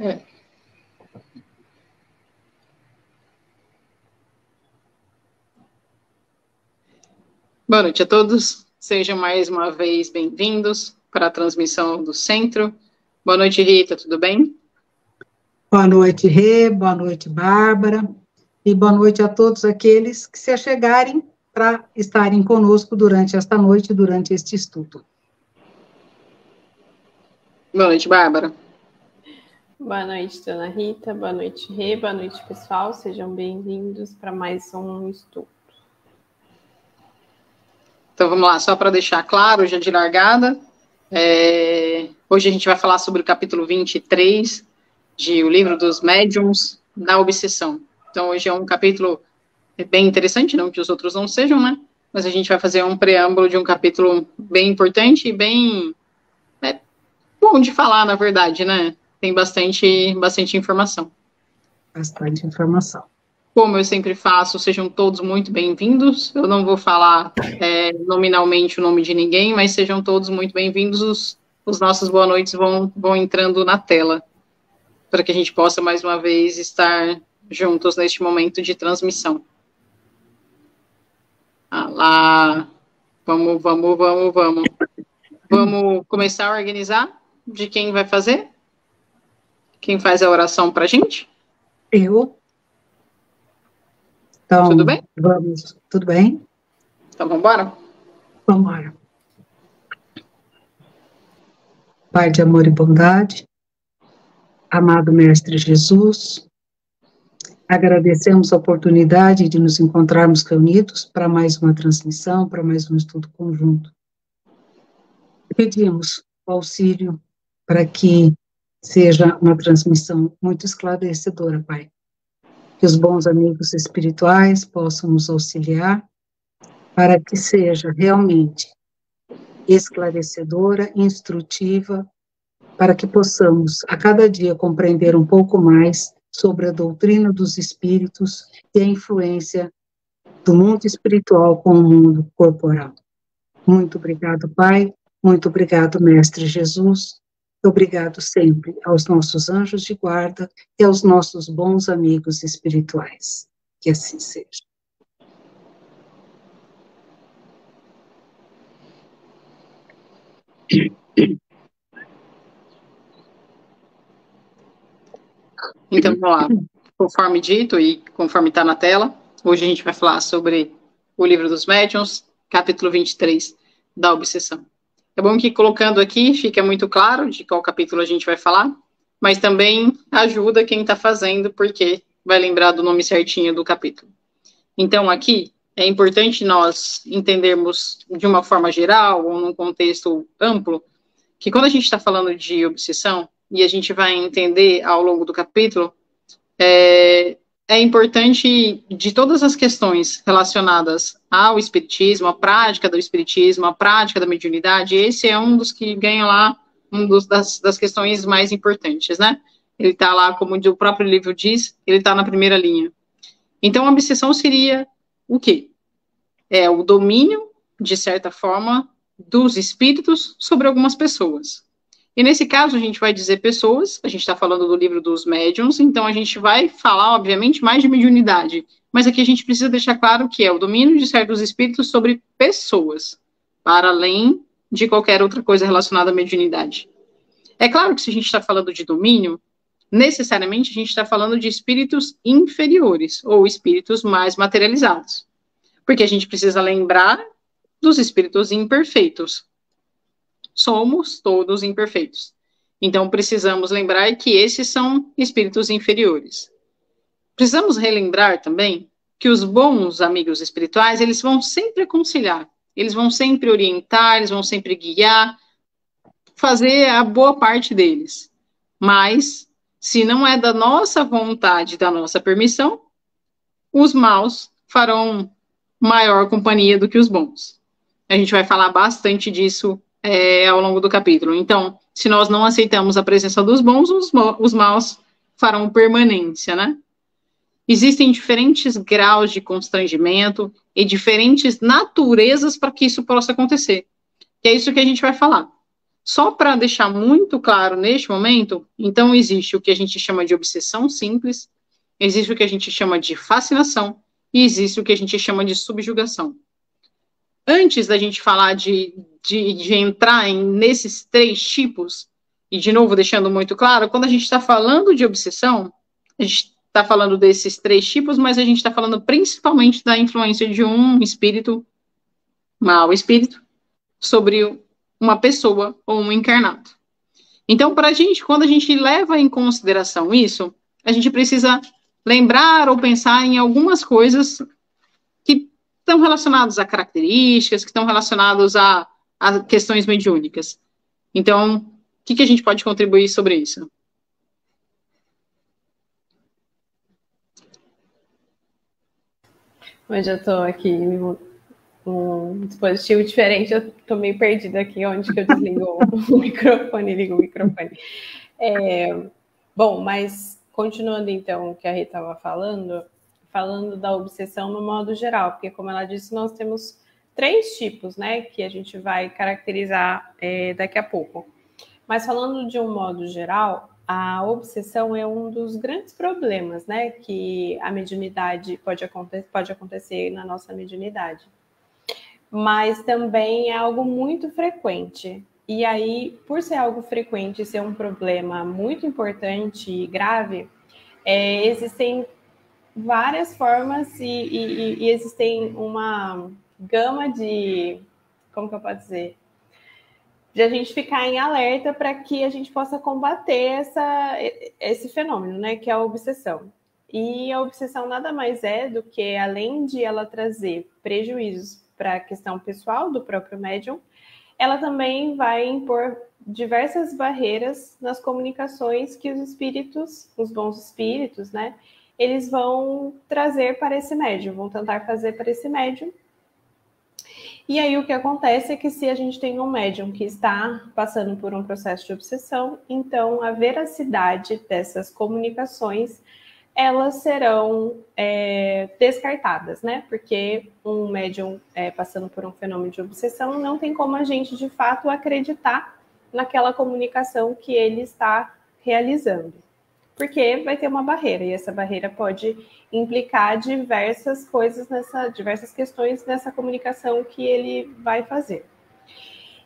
É. Boa noite a todos. Sejam mais uma vez bem-vindos para a transmissão do Centro. Boa noite, Rita, tudo bem? Boa noite, Rê, boa noite, Bárbara, e boa noite a todos aqueles que se achegarem para estarem conosco durante esta noite, durante este estudo. Boa noite, Bárbara. Boa noite, dona Rita, boa noite, Rê, boa noite, pessoal, sejam bem-vindos para mais um estudo. Então vamos lá, só para deixar claro, já de largada, hoje a gente vai falar sobre o capítulo 23 de O Livro dos Médiuns da Obsessão. Então hoje é um capítulo bem interessante, não que os outros não sejam, né? Mas a gente vai fazer um preâmbulo de um capítulo bem importante e bem bom de falar, na verdade, né? Tem bastante informação. Bastante informação. Como eu sempre faço, sejam todos muito bem-vindos. Eu não vou falar nominalmente o nome de ninguém, mas sejam todos muito bem-vindos. Os nossos boa noites vão entrando na tela, para que a gente possa, mais uma vez, estar juntos neste momento de transmissão. Lá, vamos. Vamos começar a organizar de quem vai fazer? Quem faz a oração para a gente? Eu. Então, tudo bem? Vamos, tudo bem? Então, vamos embora? Vamos embora. Pai de amor e bondade, amado Mestre Jesus, agradecemos a oportunidade de nos encontrarmos reunidos para mais uma transmissão, para mais um estudo conjunto. Pedimos o auxílio para que seja uma transmissão muito esclarecedora, Pai. Que os bons amigos espirituais possam nos auxiliar para que seja realmente esclarecedora, instrutiva, para que possamos a cada dia compreender um pouco mais sobre a doutrina dos espíritos e a influência do mundo espiritual com o mundo corporal. Muito obrigado, Pai. Muito obrigado, Mestre Jesus. Obrigado sempre aos nossos anjos de guarda e aos nossos bons amigos espirituais. Que assim seja. Então, vamos lá. Conforme dito e conforme está na tela, hoje a gente vai falar sobre o Livro dos Médiuns, capítulo 23 da Obsessão. É bom que colocando aqui fica muito claro de qual capítulo a gente vai falar, mas também ajuda quem está fazendo, porque vai lembrar do nome certinho do capítulo. Então, aqui é importante nós entendermos de uma forma geral, ou num contexto amplo, que quando a gente está falando de obsessão, e a gente vai entender ao longo do capítulo, é importante de todas as questões relacionadas ao espiritismo, a prática do espiritismo, a prática da mediunidade, esse é um dos que ganha lá, das questões mais importantes, né? Ele está lá, como o próprio livro diz, ele está na primeira linha. Então, a obsessão seria o quê? É o domínio, de certa forma, dos espíritos sobre algumas pessoas. E nesse caso, a gente vai dizer pessoas, a gente está falando do Livro dos Médiuns, então a gente vai falar, obviamente, mais de mediunidade, mas aqui a gente precisa deixar claro que é o domínio de certos espíritos sobre pessoas, para além de qualquer outra coisa relacionada à mediunidade. É claro que se a gente está falando de domínio, necessariamente a gente está falando de espíritos inferiores, ou espíritos mais materializados, porque a gente precisa lembrar dos espíritos imperfeitos. Somos todos imperfeitos. Então, precisamos lembrar que esses são espíritos inferiores. Precisamos relembrar também que os bons amigos espirituais, eles vão sempre aconselhar, eles vão sempre orientar, eles vão sempre guiar, fazer a boa parte deles. Mas, se não é da nossa vontade, da nossa permissão, os maus farão maior companhia do que os bons. A gente vai falar bastante disso ao longo do capítulo. Então, se nós não aceitamos a presença dos bons, os maus farão permanência, né? Existem diferentes graus de constrangimento e diferentes naturezas para que isso possa acontecer. Que é isso que a gente vai falar. Só para deixar muito claro neste momento, então existe o que a gente chama de obsessão simples, existe o que a gente chama de fascinação e existe o que a gente chama de subjugação. Antes da gente falar de entrar nesses três tipos, e de novo deixando muito claro, quando a gente está falando de obsessão, a gente está falando desses três tipos, mas a gente está falando principalmente da influência de um espírito, mau espírito, sobre uma pessoa ou um encarnado. Então, para a gente, quando a gente leva em consideração isso, a gente precisa lembrar ou pensar em algumas coisas que estão relacionadas a características, que estão relacionadas a questões mediúnicas. Então, o que a gente pode contribuir sobre isso? Hoje eu estou aqui um dispositivo diferente, eu estou meio perdida aqui onde que eu desligo o microfone e ligo o microfone. Bom, mas continuando então o que a Rita estava falando da obsessão no modo geral, porque como ela disse, nós temos 3 tipos, né, que a gente vai caracterizar daqui a pouco. Mas falando de um modo geral, a obsessão é um dos grandes problemas, né, que a mediunidade pode acontecer na nossa mediunidade. Mas também é algo muito frequente. E aí, por ser algo frequente e ser um problema muito importante e grave, existem várias formas e existem uma gama de, como que eu posso dizer, de a gente ficar em alerta para que a gente possa combater esse fenômeno, né, que é a obsessão. E a obsessão nada mais é do que, além de ela trazer prejuízos para a questão pessoal do próprio médium, ela também vai impor diversas barreiras nas comunicações que os espíritos, os bons espíritos, né, eles vão trazer para esse médium, vão tentar fazer para esse médium. E aí o que acontece é que se a gente tem um médium que está passando por um processo de obsessão, então a veracidade dessas comunicações, elas serão descartadas, né? Porque um médium passando por um fenômeno de obsessão não tem como a gente, de fato, acreditar naquela comunicação que ele está realizando. Porque vai ter uma barreira, e essa barreira pode implicar diversas coisas, diversas questões nessa comunicação que ele vai fazer.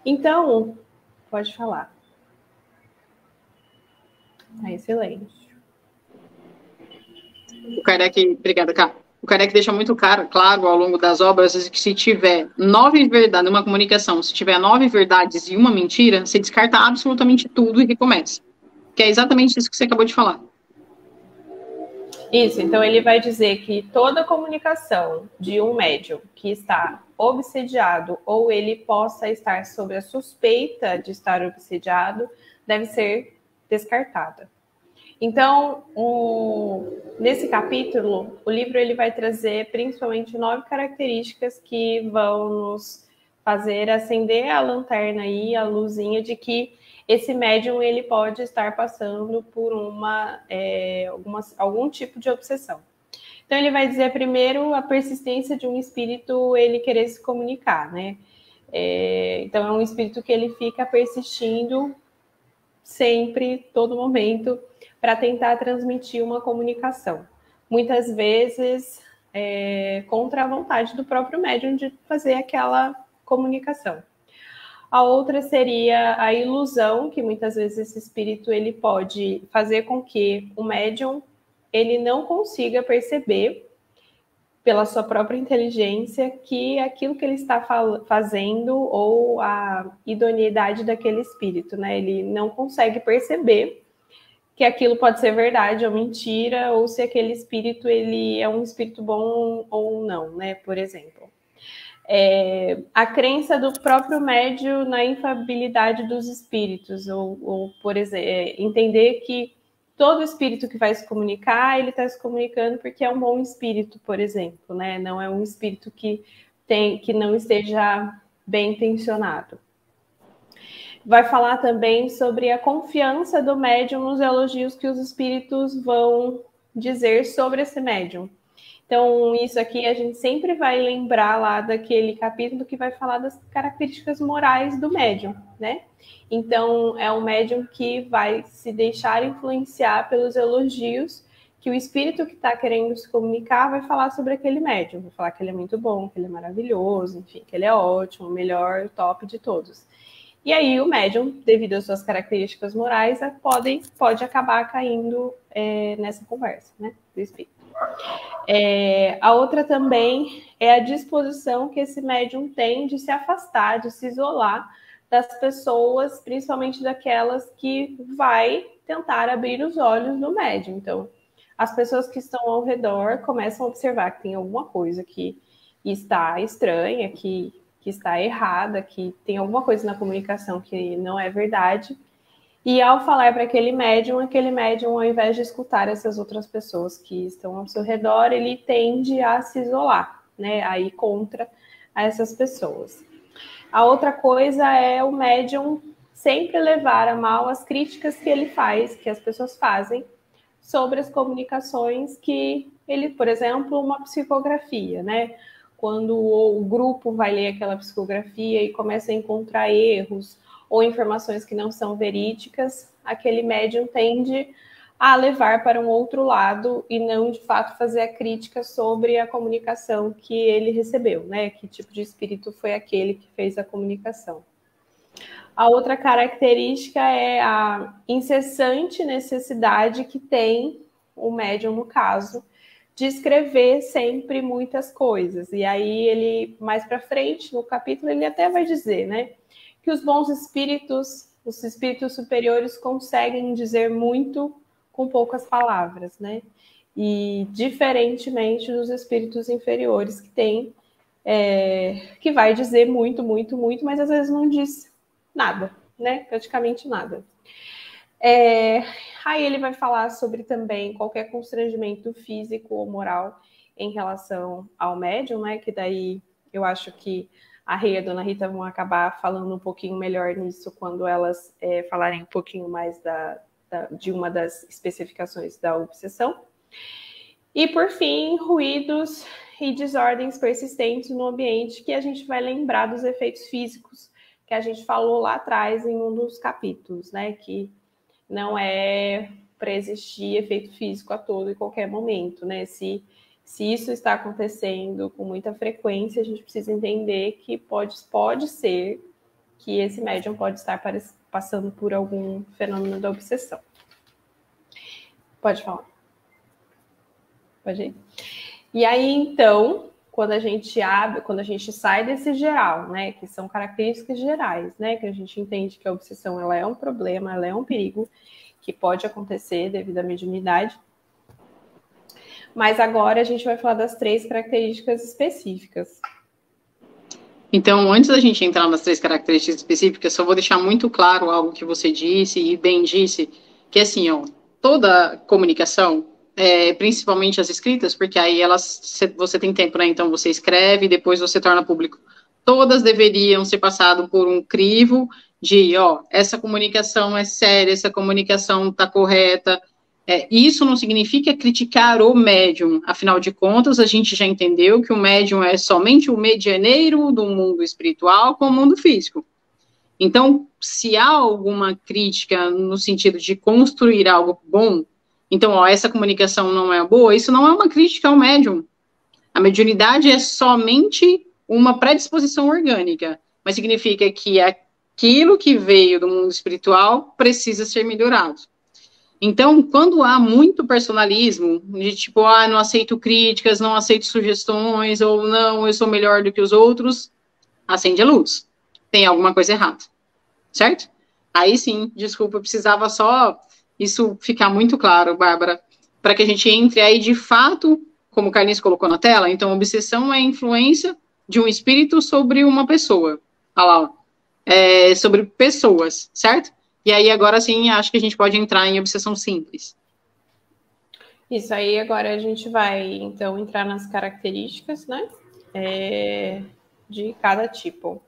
Então, pode falar. Tá excelente. O Kardec, obrigada, Cá. O Kardec deixa muito claro ao longo das obras que se tiver 9 verdades numa comunicação, se tiver 9 verdades e uma mentira, você descarta absolutamente tudo e recomeça. Que é exatamente isso que você acabou de falar. Isso, então ele vai dizer que toda comunicação de um médium que está obsediado ou ele possa estar sob a suspeita de estar obsediado deve ser descartada. Então, nesse capítulo, o livro ele vai trazer principalmente 9 características que vão nos fazer acender a lanterna aí, a luzinha de que esse médium ele pode estar passando por algum tipo de obsessão. Então, ele vai dizer primeiro a persistência de um espírito ele querer se comunicar, né? Então, é um espírito que ele fica persistindo sempre, todo momento, para tentar transmitir uma comunicação. Muitas vezes, contra a vontade do próprio médium de fazer aquela comunicação. A outra seria a ilusão, que muitas vezes esse espírito ele pode fazer com que o médium ele não consiga perceber, pela sua própria inteligência, que aquilo que ele está fazendo ou a idoneidade daquele espírito, né? Ele não consegue perceber que aquilo pode ser verdade ou mentira, ou se aquele espírito ele é um espírito bom ou não, né? Por exemplo. A crença do próprio médium na infalibilidade dos espíritos, ou por exemplo, entender que todo espírito que vai se comunicar, ele está se comunicando porque é um bom espírito, por exemplo, né? Não é um espírito que não esteja bem intencionado. Vai falar também sobre a confiança do médium nos elogios que os espíritos vão dizer sobre esse médium. Então, isso aqui a gente sempre vai lembrar lá daquele capítulo que vai falar das características morais do médium, né? Então, é um médium que vai se deixar influenciar pelos elogios que o espírito que está querendo se comunicar vai falar sobre aquele médium. Vai falar que ele é muito bom, que ele é maravilhoso, enfim, que ele é ótimo, o melhor, o top de todos. E aí o médium, devido às suas características morais, pode acabar caindo nessa conversa, né, do espírito. A outra também é a disposição que esse médium tem de se afastar, de se isolar das pessoas, principalmente daquelas que vai tentar abrir os olhos do médium. Então, as pessoas que estão ao redor começam a observar que tem alguma coisa que está estranha, que está errada, que tem alguma coisa na comunicação que não é verdade. E ao falar para aquele médium, ao invés de escutar essas outras pessoas que estão ao seu redor, ele tende a se isolar, né? A ir contra essas pessoas. A outra coisa é o médium sempre levar a mal as críticas que ele faz, que as pessoas fazem, sobre as comunicações que ele, por exemplo, uma psicografia, né? Quando o grupo vai ler aquela psicografia e começa a encontrar erros ou informações que não são verídicas, aquele médium tende a levar para um outro lado e não, de fato, fazer a crítica sobre a comunicação que ele recebeu, né? Que tipo de espírito foi aquele que fez a comunicação. A outra característica é a incessante necessidade que tem o médium, no caso, de escrever sempre muitas coisas. E aí ele, mais para frente, no capítulo, ele até vai dizer, né, que os bons espíritos, os espíritos superiores, conseguem dizer muito com poucas palavras, né? E diferentemente dos espíritos inferiores que tem, que vai dizer muito, muito, muito, mas às vezes não diz nada, né? Praticamente nada. Aí ele vai falar sobre também qualquer constrangimento físico ou moral em relação ao médium, né? Que daí eu acho que a Rê e a Dona Rita vão acabar falando um pouquinho melhor nisso quando elas falarem um pouquinho mais de uma das especificações da obsessão. E, por fim, ruídos e desordens persistentes no ambiente, que a gente vai lembrar dos efeitos físicos que a gente falou lá atrás em um dos capítulos, né? Que não é para existir efeito físico a todo e qualquer momento, né? Se isso está acontecendo com muita frequência, a gente precisa entender que pode ser que esse médium pode estar passando por algum fenômeno da obsessão. Pode falar. Pode ir. E aí, então, quando a gente sai desse geral, né, que são características gerais, né, que a gente entende que a obsessão ela é um problema, ela é um perigo que pode acontecer devido à mediunidade. Mas agora a gente vai falar das 3 características específicas. Então, antes da gente entrar nas 3 características específicas, só vou deixar muito claro algo que você disse e bem disse, que assim, ó, toda comunicação, principalmente as escritas, porque aí você tem tempo, né? Então você escreve e depois você torna público. Todas deveriam ser passadas por um crivo de, ó, essa comunicação é séria, essa comunicação está correta. Isso não significa criticar o médium, afinal de contas, a gente já entendeu que o médium é somente o medianeiro do mundo espiritual com o mundo físico. Então, se há alguma crítica no sentido de construir algo bom, então, ó, essa comunicação não é boa, isso não é uma crítica ao médium. A mediunidade é somente uma predisposição orgânica, mas significa que aquilo que veio do mundo espiritual precisa ser melhorado. Então, quando há muito personalismo, de tipo, não aceito críticas, não aceito sugestões, ou não, eu sou melhor do que os outros, acende a luz. Tem alguma coisa errada, certo? Aí sim, desculpa, eu precisava só isso ficar muito claro, Bárbara, para que a gente entre aí de fato, como o Carlinhos colocou na tela, então obsessão é a influência de um espírito sobre uma pessoa. Olha lá, sobre pessoas, certo? E aí, agora sim, acho que a gente pode entrar em obsessão simples. Isso aí, agora a gente vai, então, entrar nas características, né, de cada tipo.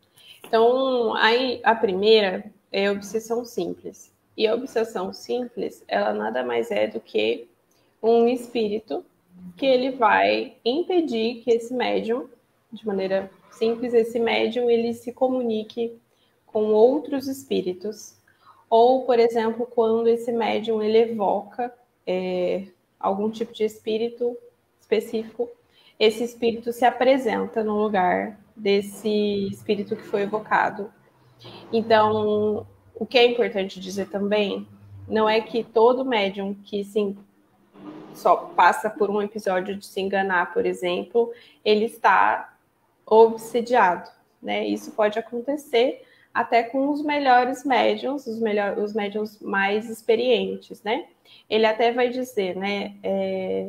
Então, aí, a primeira é a obsessão simples. E a obsessão simples, ela nada mais é do que um espírito que ele vai impedir que esse médium, de maneira simples, esse médium ele se comunique com outros espíritos. Ou, por exemplo, quando esse médium ele evoca algum tipo de espírito específico, esse espírito se apresenta no lugar desse espírito que foi evocado. Então, o que é importante dizer também não é que todo médium que só passa por um episódio de se enganar, por exemplo, ele está obsediado, né? Isso pode acontecer até com os melhores médiums, os médiums mais experientes, né? Ele até vai dizer, né?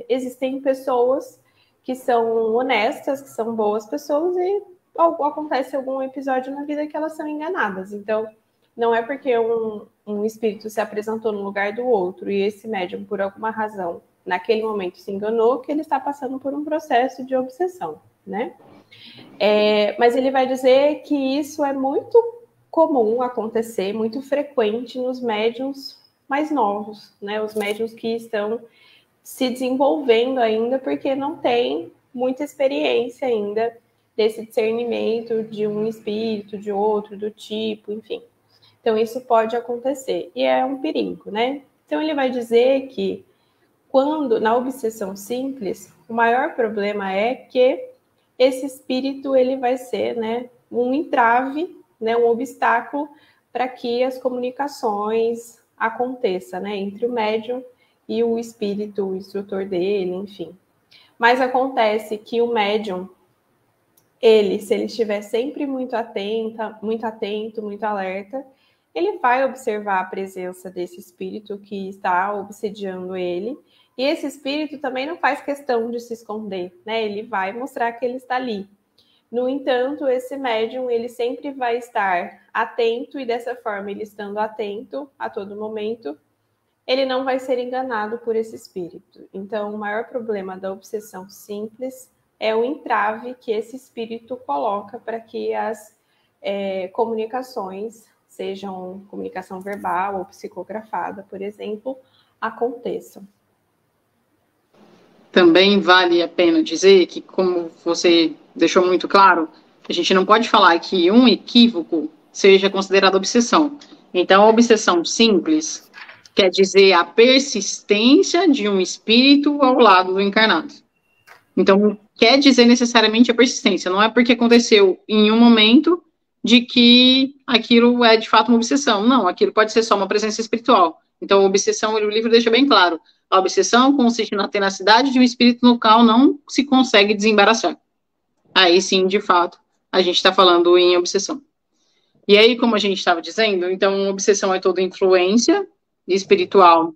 Existem pessoas que são honestas, que são boas pessoas e acontece algum episódio na vida que elas são enganadas. Então, não é porque um espírito se apresentou no lugar do outro e esse médium, por alguma razão, naquele momento se enganou, que ele está passando por um processo de obsessão, né? Mas ele vai dizer que isso é muito comum acontecer, muito frequente nos médiums mais novos, né? Os médiums que estão se desenvolvendo ainda porque não têm muita experiência ainda desse discernimento de um espírito, de outro, do tipo, enfim. Então, isso pode acontecer e é um perigo, né? Então, ele vai dizer que quando, na obsessão simples, o maior problema é que esse espírito ele vai ser, né, um entrave, né, um obstáculo para que as comunicações aconteçam, né, entre o médium e o espírito, o instrutor dele, enfim. Mas acontece que o médium, se ele estiver sempre muito atento, muito alerta, ele vai observar a presença desse espírito que está obsediando ele. E esse espírito também não faz questão de se esconder, né? Ele vai mostrar que ele está ali. No entanto, esse médium, ele sempre vai estar atento e dessa forma, ele estando atento a todo momento, ele não vai ser enganado por esse espírito. Então, o maior problema da obsessão simples é o entrave que esse espírito coloca para que as comunicações, sejam comunicação verbal ou psicografada, por exemplo, aconteçam. Também vale a pena dizer que, como você deixou muito claro, a gente não pode falar que um equívoco seja considerado obsessão. Então, a obsessão simples quer dizer a persistência de um espírito ao lado do encarnado. Então, quer dizer necessariamente a persistência. Não é porque aconteceu em um momento de que aquilo é de fato uma obsessão. Não, aquilo pode ser só uma presença espiritual. Então, a obsessão, o livro deixa bem claro. A obsessão consiste na tenacidade de um espírito no qual não se consegue desembaraçar. Aí sim, de fato, a gente está falando em obsessão. E aí, como a gente estava dizendo, então, obsessão é toda influência espiritual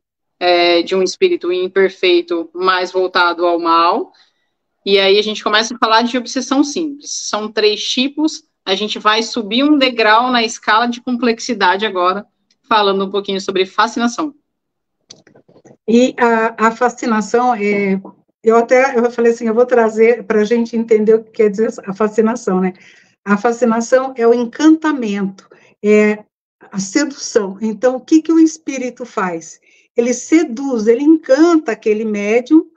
de um espírito imperfeito mais voltado ao mal. E aí a gente começa a falar de obsessão simples. São 3 tipos, a gente vai subir um degrau na escala de complexidade agora, falando um pouquinho sobre fascinação. E a fascinação, eu falei assim, eu vou trazer para a gente entender o que quer dizer a fascinação, né? A fascinação é o encantamento, é a sedução. Então, o que o espírito faz? Ele seduz, ele encanta aquele médium,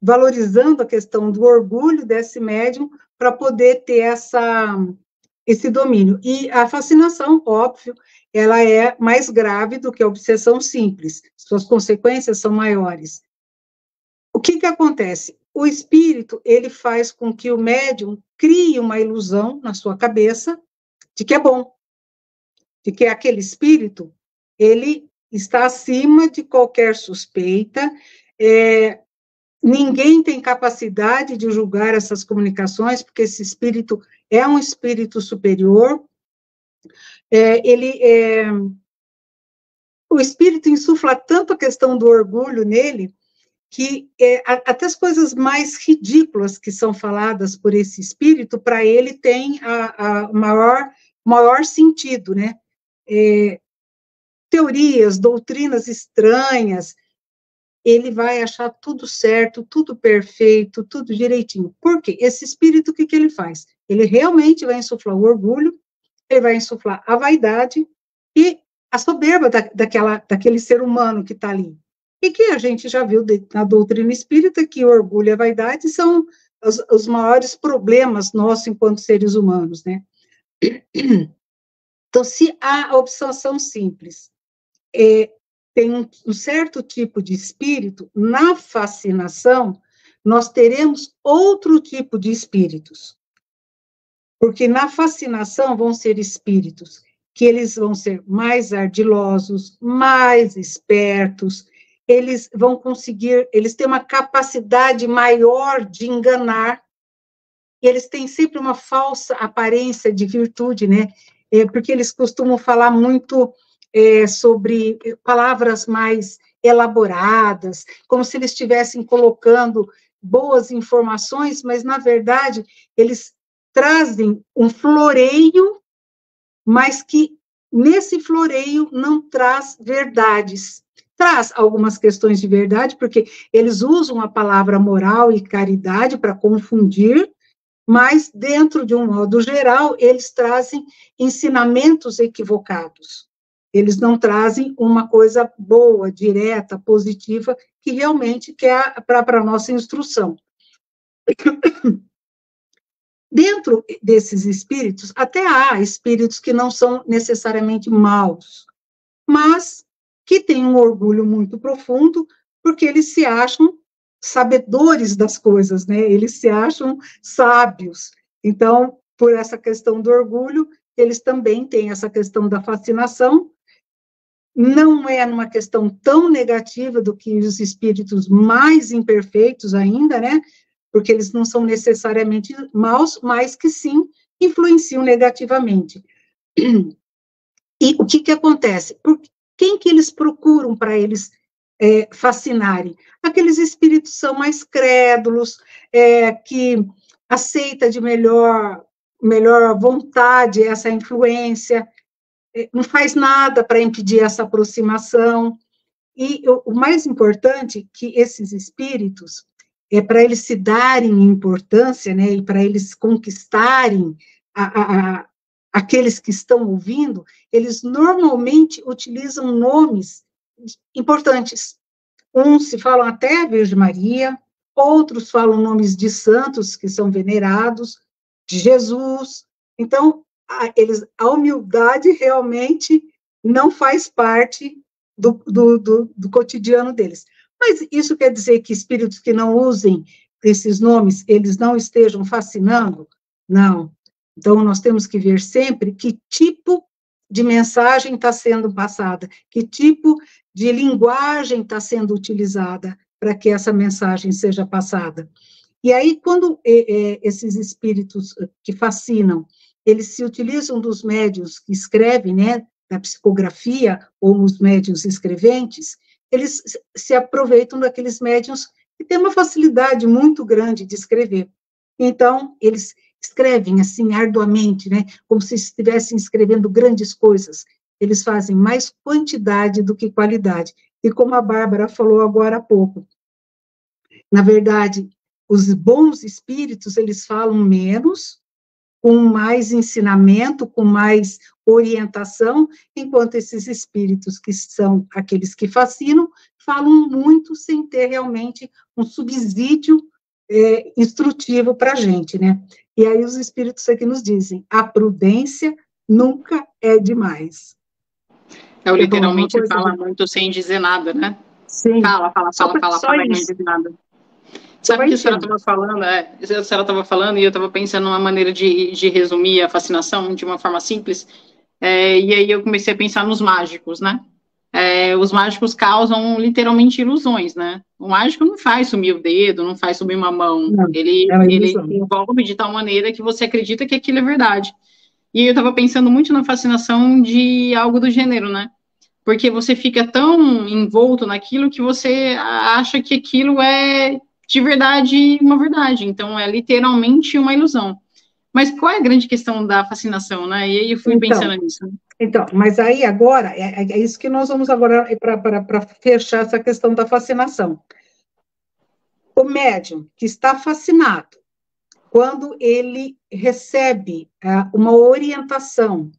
valorizando a questão do orgulho desse médium para poder ter esse domínio. E a fascinação, óbvio, ela é mais grave do que a obsessão simples, suas consequências são maiores. O que acontece? O espírito, ele faz com que o médium crie uma ilusão na sua cabeça de que é bom, de que aquele espírito, ele está acima de qualquer suspeita, ninguém tem capacidade de julgar essas comunicações, porque esse espírito é um espírito superior, o espírito insufla tanto a questão do orgulho nele, que até as coisas mais ridículas que são faladas por esse espírito, para ele tem a maior sentido, né? Teorias, doutrinas estranhas, ele vai achar tudo certo, tudo perfeito, tudo direitinho. Por quê? Esse espírito, o que ele faz? Ele realmente vai insuflar o orgulho, ele vai insuflar a vaidade e a soberba daquele ser humano que está ali. e que a gente já viu na doutrina espírita que o orgulho e a vaidade são os maiores problemas nossos enquanto seres humanos, né? Então, se a obsessão simples tem um certo tipo de espírito, na fascinação, nós teremos outro tipo de espíritos. Porque na fascinação vão ser espíritos que eles vão ser mais ardilosos, mais espertos, eles vão conseguir, eles têm uma capacidade maior de enganar, eles têm sempre uma falsa aparência de virtude, né? Porque eles costumam falar muito sobre palavras mais elaboradas, como se eles estivessem colocando boas informações, mas, na verdade, eles trazem um floreio, mas que nesse floreio não traz verdades. Traz algumas questões de verdade, porque eles usam a palavra moral e caridade para confundir, mas, dentro de um modo geral, eles trazem ensinamentos equivocados. Eles não trazem uma coisa boa, direta, positiva, que realmente quer para a nossa instrução. Dentro desses espíritos, até há espíritos que não são necessariamente maus, mas que têm um orgulho muito profundo, porque eles se acham sabedores das coisas, né? Eles se acham sábios. Então, por essa questão do orgulho, eles também têm essa questão da fascinação. Não é uma questão tão negativa do que os espíritos mais imperfeitos ainda, né? Porque eles não são necessariamente maus, mas que sim influenciam negativamente. E o que acontece? Quem que eles procuram para eles fascinarem? Aqueles espíritos são mais crédulos, que aceita de melhor vontade essa influência, não faz nada para impedir essa aproximação. E o mais importante, que esses espíritos, para eles se darem importância, né, e para eles conquistarem aqueles que estão ouvindo, eles normalmente utilizam nomes importantes. Uns se falam até a Virgem Maria, outros falam nomes de santos que são venerados, de Jesus. Então, a humildade realmente não faz parte do cotidiano deles. Mas isso quer dizer que espíritos que não usem esses nomes, eles não estejam fascinando? Não. Então, nós temos que ver sempre que tipo de mensagem está sendo passada, que tipo de linguagem está sendo utilizada para que essa mensagem seja passada. E aí, quando esses espíritos que fascinam, eles se utilizam dos médiuns que escrevem, né, da psicografia, ou os médiuns escreventes, eles se aproveitam daqueles médiuns que têm uma facilidade muito grande de escrever. Então, eles escrevem assim, arduamente, né, como se estivessem escrevendo grandes coisas. Eles fazem mais quantidade do que qualidade. E como a Bárbara falou agora há pouco, na verdade, os bons espíritos, eles falam menos, com mais ensinamento, com mais orientação, enquanto esses espíritos, que são aqueles que fascinam, falam muito sem ter realmente um subsídio instrutivo para a gente, né? E aí os espíritos aqui nos dizem, a prudência nunca é demais. Eu literalmente fala muito sem dizer nada, né? Sim. Fala e não diz nada. Sabe o que a senhora estava falando? A senhora estava falando e eu estava pensando numa maneira de resumir a fascinação de uma forma simples, e aí eu comecei a pensar nos mágicos, né? Os mágicos causam literalmente ilusões, né? O mágico não faz sumir o dedo, não faz sumir uma mão, não, ele envolve de tal maneira que você acredita que aquilo é verdade. E eu estava pensando muito na fascinação de algo do gênero, né? Porque você fica tão envolto naquilo que você acha que aquilo é de verdade uma verdade, então é literalmente uma ilusão. Mas qual é a grande questão da fascinação, né? E aí eu fui pensando nisso. Então, mas aí agora, é isso que nós vamos agora, para fechar essa questão da fascinação. O médium que está fascinado, quando ele recebe uma orientação,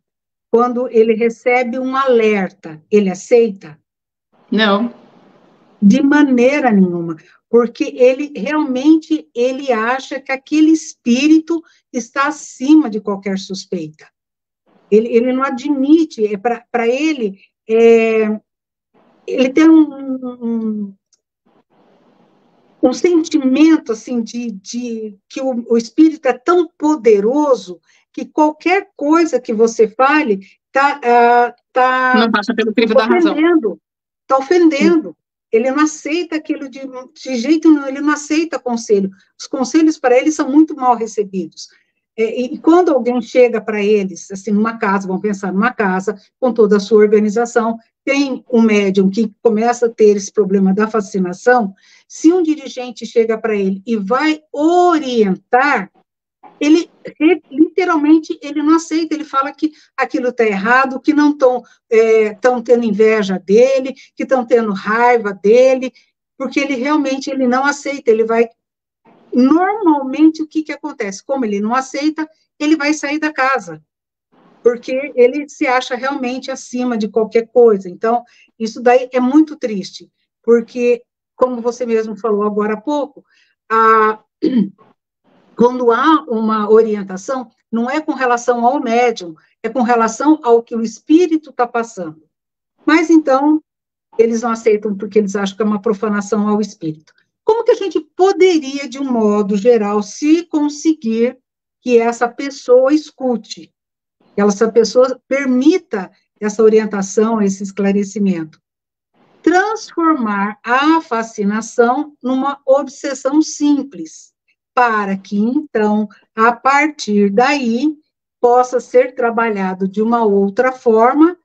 quando ele recebe um alerta, ele aceita? Não. De maneira nenhuma, porque ele realmente ele acha que aquele espírito está acima de qualquer suspeita. Ele não admite, para ele, ele tem um sentimento assim de que o espírito é tão poderoso que qualquer coisa que você fale não passa pelo crivo da razão. Está ofendendo. Ele não aceita aquilo de jeito nenhum, ele não aceita conselho. Os conselhos para ele são muito mal recebidos. E quando alguém chega para eles, assim, numa casa, vamos pensar numa casa, com toda a sua organização, tem um médium que começa a ter esse problema da fascinação, se um dirigente chega para ele e vai orientar, ele literalmente ele não aceita, ele fala que aquilo está errado, que não estão tendo inveja dele, que estão tendo raiva dele, porque ele realmente ele não aceita, ele vai... Normalmente, o que acontece? Como ele não aceita, ele vai sair da casa, porque ele se acha realmente acima de qualquer coisa. Então, isso daí é muito triste, porque, como você mesmo falou agora há pouco, quando há uma orientação, não é com relação ao médium, é com relação ao que o espírito está passando. Mas, então, eles não aceitam porque eles acham que é uma profanação ao espírito. Como que a gente poderia, de um modo geral, se conseguir que essa pessoa escute, que essa pessoa permita essa orientação, esse esclarecimento? Transformar a fascinação numa obsessão simples, para que, então, a partir daí, possa ser trabalhado de uma outra forma,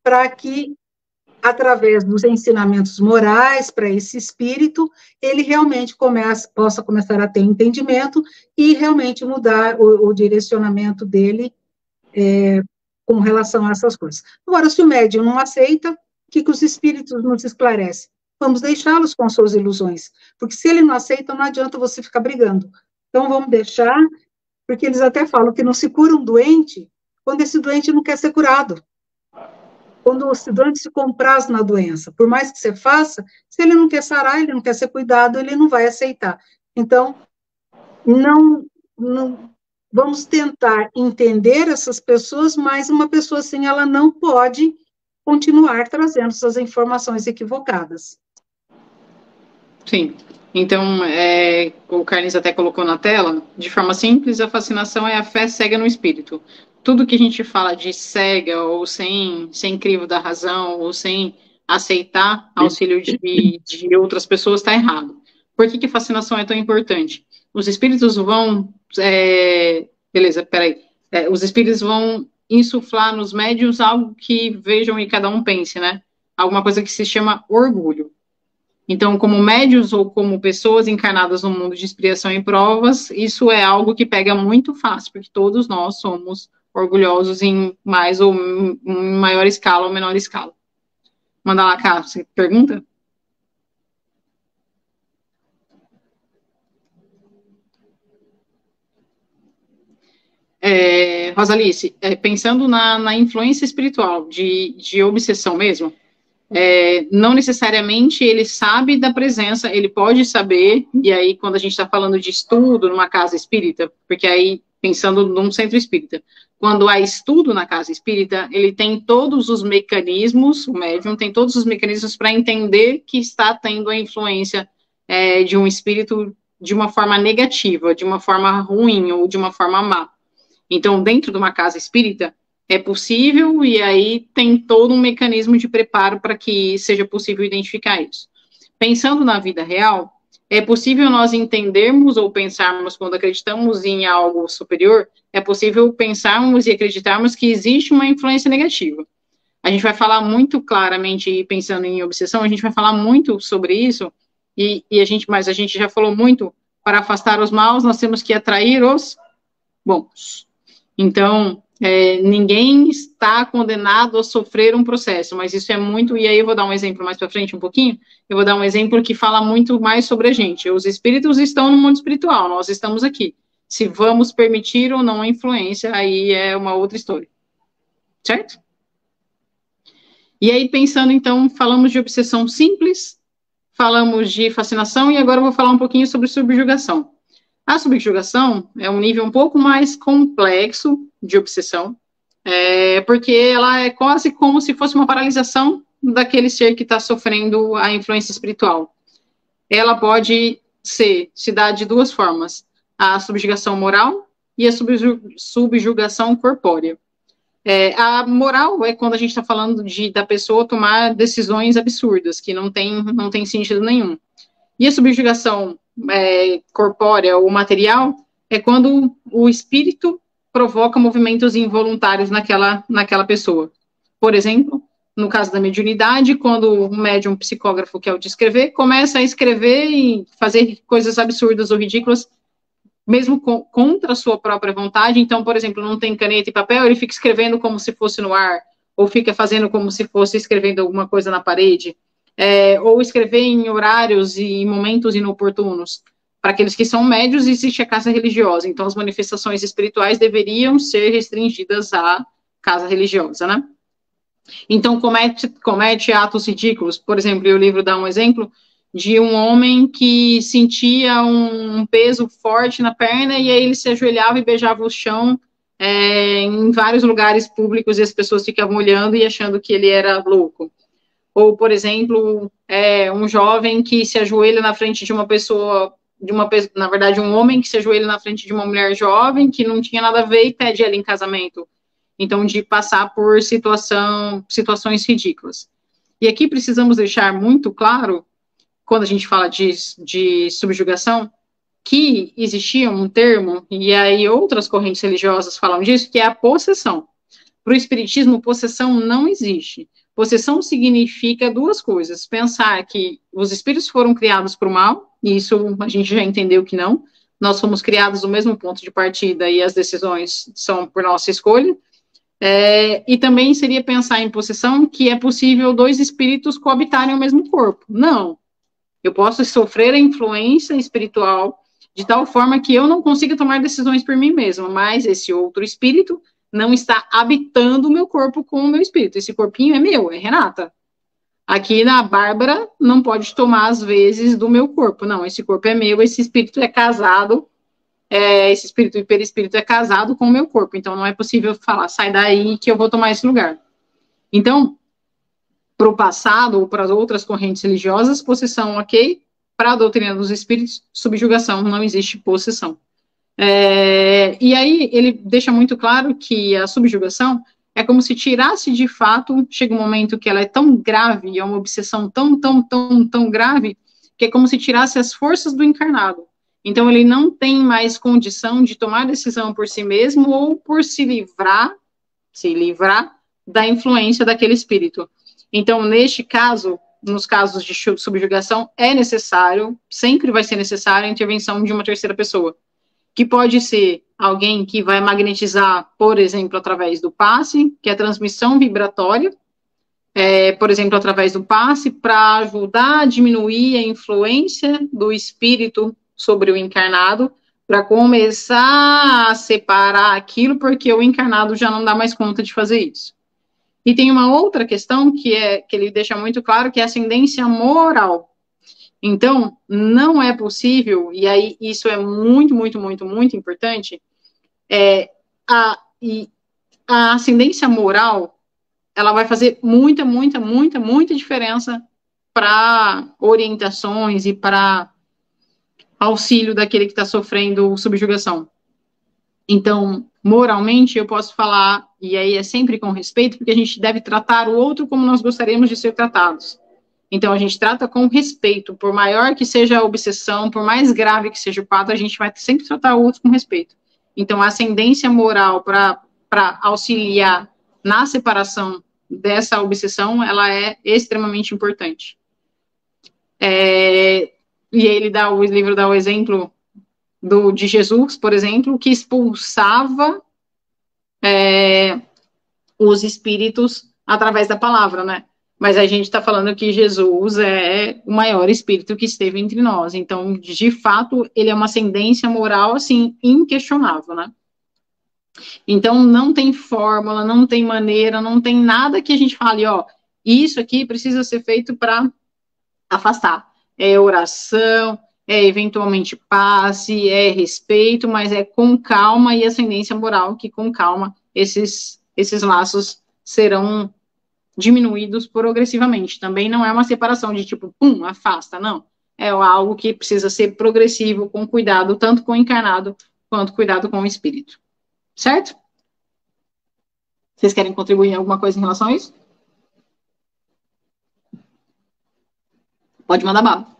para que, através dos ensinamentos morais para esse espírito, ele realmente possa começar a ter entendimento e realmente mudar o direcionamento dele com relação a essas coisas. Agora, se o médium não aceita, o que os espíritos nos esclarecem? Vamos deixá-los com suas ilusões, porque se ele não aceita, não adianta você ficar brigando. Então, vamos deixar, porque eles até falam que não se cura um doente quando esse doente não quer ser curado. Quando o doente se compraz na doença, por mais que você faça, se ele não quer sarar, ele não quer ser cuidado, ele não vai aceitar. Então, não vamos tentar entender essas pessoas, mas uma pessoa assim, ela não pode continuar trazendo essas informações equivocadas. Sim. Então, o Carlinhos até colocou na tela, de forma simples, a fascinação é a fé cega no espírito. Tudo que a gente fala de cega, ou sem crivo da razão, ou sem aceitar auxílio de outras pessoas, está errado. Por que a fascinação é tão importante? Os espíritos vão... os espíritos vão insuflar nos médiuns algo que vejam e cada um pense, né? Alguma coisa que se chama orgulho. Então, como médiuns ou como pessoas encarnadas no mundo de expiação e provas, isso é algo que pega muito fácil, porque todos nós somos orgulhosos em mais ou em maior escala ou menor escala. Manda lá, Cá, você pergunta? Rosalice, pensando na influência espiritual, de obsessão mesmo, não necessariamente ele sabe da presença, ele pode saber, e aí quando a gente está falando de estudo numa casa espírita, porque aí, pensando num centro espírita, quando há estudo na casa espírita, ele tem todos os mecanismos, o médium tem todos os mecanismos para entender que está tendo a influência de um espírito de uma forma negativa, de uma forma ruim ou de uma forma má. Então, dentro de uma casa espírita, é possível, e aí tem todo um mecanismo de preparo para que seja possível identificar isso. Pensando na vida real, é possível nós entendermos ou pensarmos, quando acreditamos em algo superior, é possível pensarmos e acreditarmos que existe uma influência negativa. A gente vai falar muito claramente, pensando em obsessão, a gente vai falar muito sobre isso, mas a gente já falou muito, para afastar os maus, nós temos que atrair os bons. Então, ninguém está condenado a sofrer um processo, mas isso é muito, e aí eu vou dar um exemplo mais para frente um pouquinho, eu vou dar um exemplo que fala muito mais sobre a gente. Os espíritos estão no mundo espiritual, nós estamos aqui. Se vamos permitir ou não a influência, aí é uma outra história. Certo? E aí, pensando, então, falamos de obsessão simples, falamos de fascinação e agora eu vou falar um pouquinho sobre subjugação. A subjugação é um nível um pouco mais complexo de obsessão, porque ela é quase como se fosse uma paralisação daquele ser que está sofrendo a influência espiritual. Ela pode se dar de duas formas, a subjugação moral e a subjugação corpórea. A moral é quando a gente está falando da pessoa tomar decisões absurdas, que não tem sentido nenhum. E a subjugação corpórea ou material é quando o espírito provoca movimentos involuntários naquela pessoa. Por exemplo, no caso da mediunidade, quando o médium psicógrafo, que é o de escrever, começa a escrever e fazer coisas absurdas ou ridículas, mesmo contra a sua própria vontade. Então, por exemplo, não tem caneta e papel, ele fica escrevendo como se fosse no ar, ou fica fazendo como se fosse escrevendo alguma coisa na parede, ou escrever em horários e momentos inoportunos. Para aqueles que são médios, existe a casa religiosa, então as manifestações espirituais deveriam ser restringidas à casa religiosa, né? Então, comete atos ridículos. Por exemplo, o livro dá um exemplo de um homem que sentia um peso forte na perna e aí ele se ajoelhava e beijava o chão em vários lugares públicos e as pessoas ficavam olhando e achando que ele era louco. Ou, por exemplo, um jovem que se ajoelha na frente de uma pessoa, na verdade, um homem que se ajoelha na frente de uma mulher jovem que não tinha nada a ver e pede ela em casamento. Então, de passar por situações ridículas. E aqui precisamos deixar muito claro, quando a gente fala de subjugação, que existia um termo, e aí outras correntes religiosas falam disso, que é a possessão. Para o espiritismo, possessão não existe. Possessão significa duas coisas. Pensar que os espíritos foram criados para o mal, e isso a gente já entendeu que não. Nós fomos criados do mesmo ponto de partida e as decisões são por nossa escolha. E também seria pensar em possessão que é possível dois espíritos coabitarem o mesmo corpo. Não. Eu posso sofrer a influência espiritual de tal forma que eu não consiga tomar decisões por mim mesma, mas esse outro espírito não está habitando o meu corpo com o meu espírito. Esse corpinho é meu, é Renata. Aqui na Bárbara não pode tomar as vezes do meu corpo. Não, esse corpo é meu, esse espírito é casado, esse espírito e perispírito é casado com o meu corpo. Então não é possível falar, sai daí que eu vou tomar esse lugar. Então, para o passado ou para as outras correntes religiosas, possessão, ok. Para a doutrina dos espíritos, subjugação, não existe possessão. E aí ele deixa muito claro que a subjugação é como se tirasse de fato, chega um momento que ela é tão grave, é uma obsessão tão grave, que é como se tirasse as forças do encarnado. Então ele não tem mais condição de tomar decisão por si mesmo ou por se livrar da influência daquele espírito. Então, neste caso, nos casos de subjugação, é necessário, sempre vai ser necessário a intervenção de uma terceira pessoa, que pode ser alguém que vai magnetizar, por exemplo, através do passe, que é a transmissão vibratória, por exemplo, através do passe, para ajudar a diminuir a influência do espírito sobre o encarnado, para começar a separar aquilo, porque o encarnado já não dá mais conta de fazer isso. E tem uma outra questão que ele deixa muito claro, que é a ascendência moral. Então, não é possível, e aí isso é muito importante, a ascendência moral, ela vai fazer muita diferença para orientações e para auxílio daquele que está sofrendo subjugação. Então, moralmente, eu posso falar, e aí é sempre com respeito, porque a gente deve tratar o outro como nós gostaríamos de ser tratados. Então, a gente trata com respeito, por maior que seja a obsessão, por mais grave que seja o fato, a gente vai sempre tratar o outro com respeito. Então, a ascendência moral para auxiliar na separação dessa obsessão, ela é extremamente importante. E ele o livro dá o exemplo de Jesus, por exemplo, que expulsava os espíritos através da palavra, né? Mas a gente está falando que Jesus é o maior espírito que esteve entre nós. Então, de fato, ele é uma ascendência moral, assim, inquestionável, né? Então, não tem fórmula, não tem maneira, não tem nada que a gente fale, ó, isso aqui precisa ser feito para afastar. é oração, é eventualmente passe, é respeito, mas é com calma e ascendência moral, que com calma esses laços serão diminuídos progressivamente. Também não é uma separação de tipo, pum, afasta, não. É algo que precisa ser progressivo, com cuidado, tanto com o encarnado, quanto cuidado com o espírito. Certo? Vocês querem contribuir em alguma coisa em relação a isso? Pode mandar bala.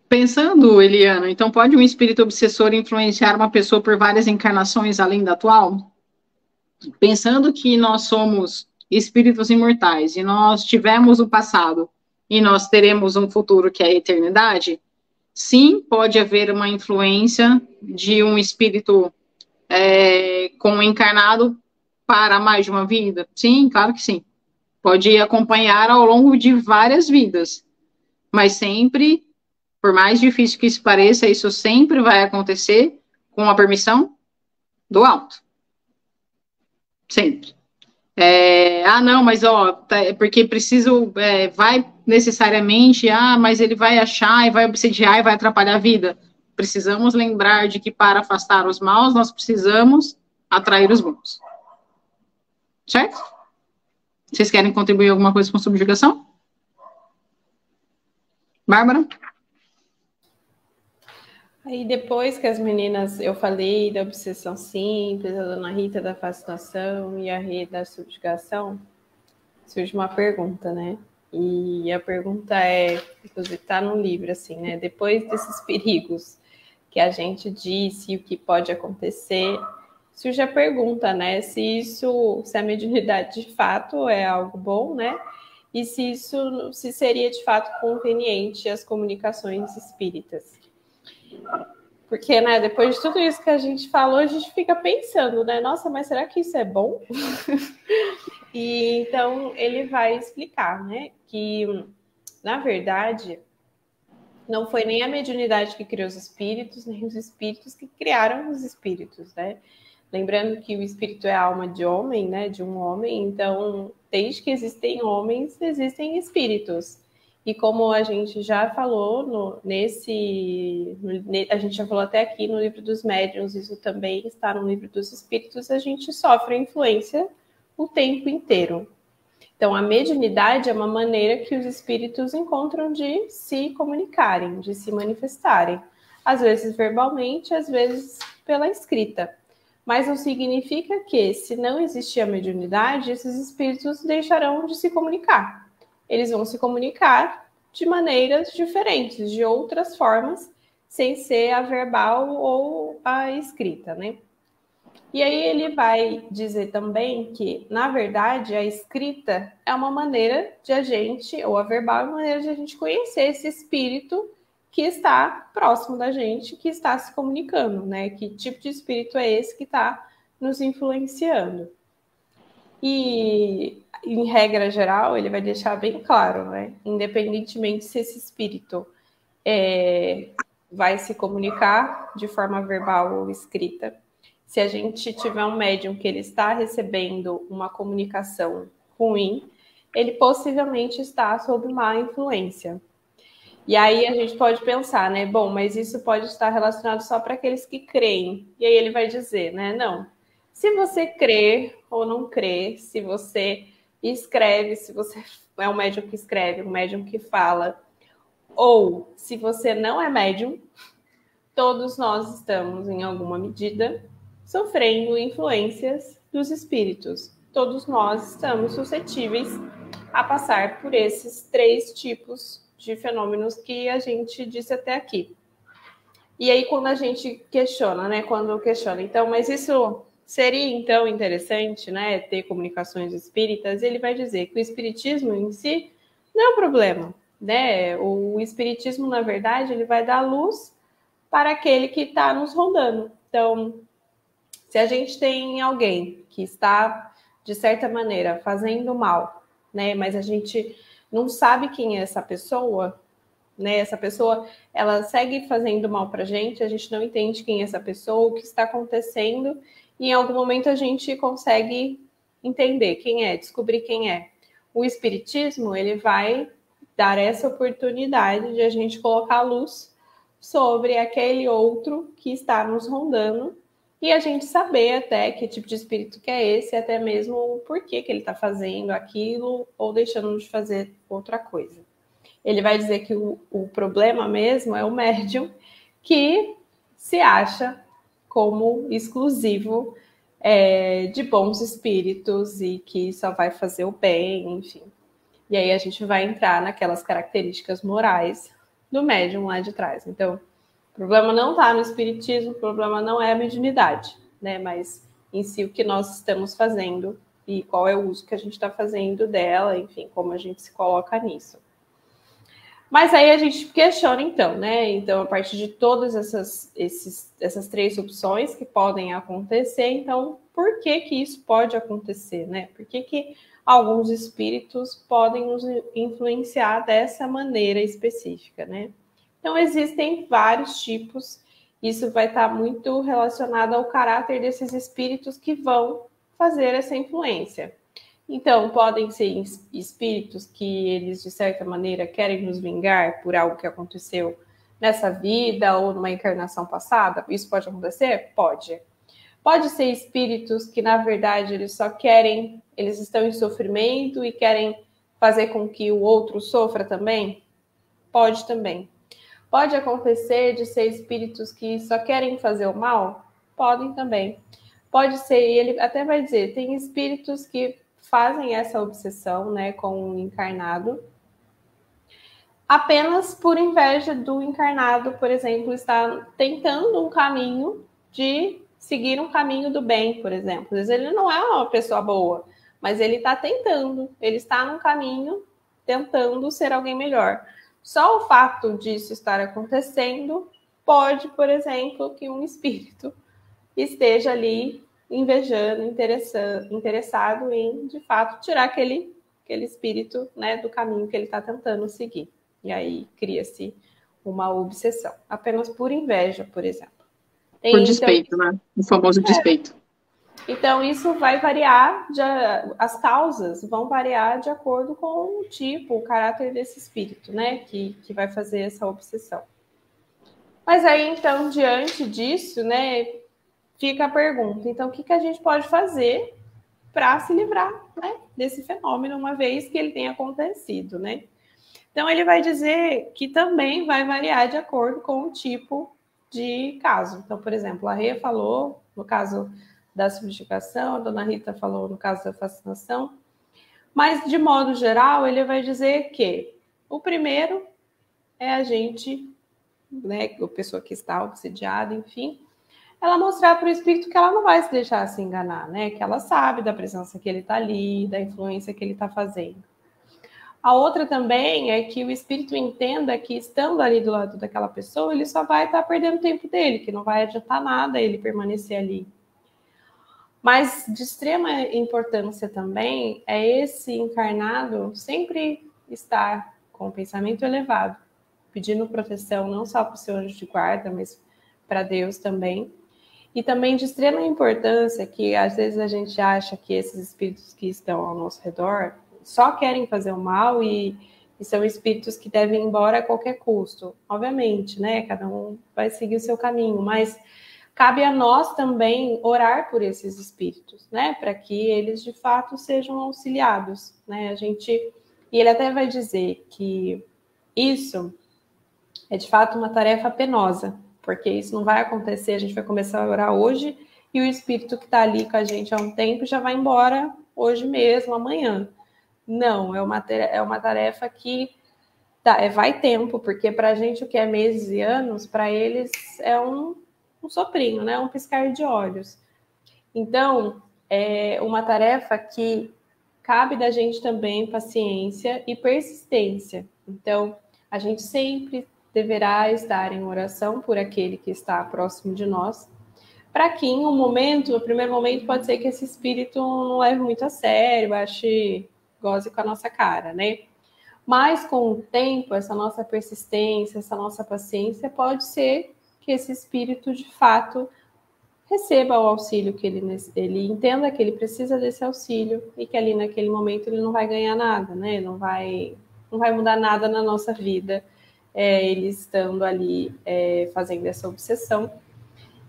Pensando, Eliana, então pode um espírito obsessor influenciar uma pessoa por várias encarnações além da atual? Pensando que nós somos espíritos imortais e nós tivemos o passado e nós teremos um futuro que é a eternidade, sim, pode haver uma influência de um espírito com encarnado para mais de uma vida? Sim, claro que sim. Pode acompanhar ao longo de várias vidas, mas sempre, por mais difícil que isso pareça, isso sempre vai acontecer com a permissão do alto. Sempre. Não, mas porque preciso, vai necessariamente, mas ele vai achar e vai obsediar e vai atrapalhar a vida. Precisamos lembrar de que para afastar os maus, nós precisamos atrair os bons. Certo? Vocês querem contribuir alguma coisa com subjugação? Bárbara? Aí depois que as meninas, eu falei da obsessão simples, a dona Rita da fascinação e a Rê da subjugação, surge uma pergunta, né? E a pergunta é, inclusive está no livro, assim, né? Depois desses perigos que a gente disse, o que pode acontecer, surge a pergunta, né? Se a mediunidade de fato é algo bom, né? E se seria de fato conveniente as comunicações espíritas. Porque, né, depois de tudo isso que a gente falou, a gente fica pensando, né? Nossa, mas será que isso é bom? E então ele vai explicar, né? Que, na verdade, não foi nem a mediunidade que criou os espíritos, nem os espíritos que criaram os espíritos, né? Lembrando que o espírito é a alma de homem, né? De um homem, então, desde que homens, existem espíritos. E como a gente já falou a gente já falou até aqui no livro dos médiuns, isso também está no livro dos espíritos, a gente sofre influência o tempo inteiro. Então, a mediunidade é uma maneira que os espíritos encontram de se comunicarem, de se manifestarem. Às vezes verbalmente, às vezes pela escrita. Mas não significa que, se não existir a mediunidade, esses espíritos deixarão de se comunicar. Eles vão se comunicar de maneiras diferentes, de outras formas, sem ser a verbal ou a escrita, né? E aí ele vai dizer também que, na verdade, a escrita é uma maneira de a gente, ou a verbal é uma maneira de a gente conhecer esse espírito que está próximo da gente, que está se comunicando, né? Que tipo de espírito é esse que está nos influenciando? E, em regra geral, ele vai deixar bem claro, né? Independentemente se esse espírito vai se comunicar de forma verbal ou escrita, se a gente tiver um médium que ele está recebendo uma comunicação ruim, ele possivelmente está sob má influência. E aí a gente pode pensar, né? Bom, mas isso pode estar relacionado só para aqueles que creem. E aí ele vai dizer, né? Não. Se você crê ou não crê, se você escreve, se você é um médium que escreve, um médium que fala, ou se você não é médium, todos nós estamos, em alguma medida, sofrendo influências dos espíritos. Todos nós estamos suscetíveis a passar por esses 3 tipos de fenômenos que a gente disse até aqui. E aí, quando a gente questiona, né? Então, mas isso seria, então, interessante, né? Ter comunicações espíritas, ele vai dizer que o espiritismo em si não é um problema, né? O espiritismo, na verdade, ele vai dar luz para aquele que está nos rondando. Então, se a gente tem alguém que está, de certa maneira, fazendo mal, né? Mas a gente não sabe quem é essa pessoa, né? Essa pessoa, ela segue fazendo mal pra gente, a gente não entende quem é essa pessoa, o que está acontecendo, e em algum momento a gente consegue entender quem é, descobrir quem é. O espiritismo, ele vai dar essa oportunidade de a gente colocar a luz sobre aquele outro que está nos rondando e a gente saber até que tipo de espírito que é esse, até mesmo o porquê que ele está fazendo aquilo ou deixando de fazer outra coisa. Ele vai dizer que o problema mesmo é o médium que se acha como exclusivo de bons espíritos e que só vai fazer o bem, enfim. E aí a gente vai entrar naquelas características morais do médium lá de trás. Então, o problema não está no espiritismo, o problema não é a mediunidade, né? Mas em si o que nós estamos fazendo e qual é o uso que a gente está fazendo dela, enfim, como a gente se coloca nisso. Mas aí a gente questiona então, né? Então, a partir de todas essas três opções que podem acontecer, então, por que que isso pode acontecer, né? Por que alguns espíritos podem nos influenciar dessa maneira específica, né? Então, existem vários tipos, isso vai estar muito relacionado ao caráter desses espíritos que vão fazer essa influência. Então, podem ser espíritos que eles, de certa maneira, querem nos vingar por algo que aconteceu nessa vida ou numa encarnação passada? Isso pode acontecer? Pode. Pode ser espíritos que, na verdade, eles só querem, eles estão em sofrimento e querem fazer com que o outro sofra também? Pode também. Pode acontecer de ser espíritos que só querem fazer o mal? Podem também. Pode ser, e ele até vai dizer, tem espíritos que fazem essa obsessão, né, com o encarnado, apenas por inveja do encarnado, por exemplo, está tentando um caminho de seguir um caminho do bem, por exemplo. Às vezes ele não é uma pessoa boa, mas ele está tentando, ele está num caminho tentando ser alguém melhor. Só o fato disso estar acontecendo pode, por exemplo, que um espírito esteja ali invejando, interessado em, de fato, tirar aquele espírito, né, do caminho que ele está tentando seguir. E aí cria-se uma obsessão, apenas por inveja, por exemplo. Por despeito, então, né? O famoso despeito. Então, isso vai variar, as causas vão variar de acordo com o tipo, o caráter desse espírito, né, que vai fazer essa obsessão. Mas aí, então, diante disso, né, fica a pergunta, então, o que a gente pode fazer para se livrar, né, desse fenômeno, uma vez que ele tenha acontecido, né? Então, ele vai dizer que também vai variar de acordo com o tipo de caso. Então, por exemplo, a Rê falou, no caso da subjugação, a dona Rita falou no caso da fascinação, mas, de modo geral, ele vai dizer que o primeiro é a gente, né, a pessoa que está obsidiada, enfim, ela mostrar para o espírito que ela não vai se deixar se enganar, né? Que ela sabe da presença que ele está ali, da influência que ele está fazendo. A outra também é que o espírito entenda que, estando ali do lado daquela pessoa, ele só vai estar perdendo tempo dele, que não vai adiantar nada ele permanecer ali. Mas de extrema importância também é esse encarnado sempre estar com o pensamento elevado, pedindo proteção não só para o seu anjo de guarda, mas para Deus também. E também de extrema importância que às vezes a gente acha que esses espíritos que estão ao nosso redor só querem fazer o mal e são espíritos que devem ir embora a qualquer custo. Obviamente, né? Cada um vai seguir o seu caminho, mas cabe a nós também orar por esses espíritos, né? Para que eles de fato sejam auxiliados, né? E ele até vai dizer que isso é de fato uma tarefa penosa, porque isso não vai acontecer, a gente vai começar a orar hoje e o espírito que está ali com a gente há um tempo já vai embora hoje mesmo, amanhã. Não, é uma tarefa que vai tempo, porque para a gente o que é meses e anos, para eles é um soprinho, né? Um piscar de olhos. Então, é uma tarefa que cabe da gente também paciência e persistência. Então, a gente sempre deverá estar em oração por aquele que está próximo de nós, para que em no primeiro momento, pode ser que esse espírito não leve muito a sério, goze com a nossa cara, né? Mas com o tempo, essa nossa persistência, essa nossa paciência, pode ser que esse espírito, de fato, receba o auxílio que ele entenda que ele precisa desse auxílio e que ali naquele momento ele não vai ganhar nada, né? Não vai mudar nada na nossa vida, ele estando ali fazendo essa obsessão.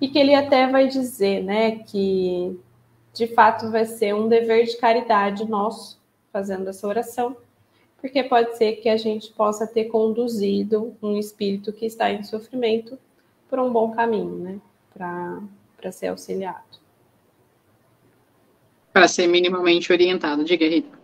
E que ele até vai dizer, né, que de fato vai ser um dever de caridade nosso fazendo essa oração, porque pode ser que a gente possa ter conduzido um espírito que está em sofrimento por um bom caminho, né, para ser auxiliado. Para ser minimamente orientado. Diga, Rita.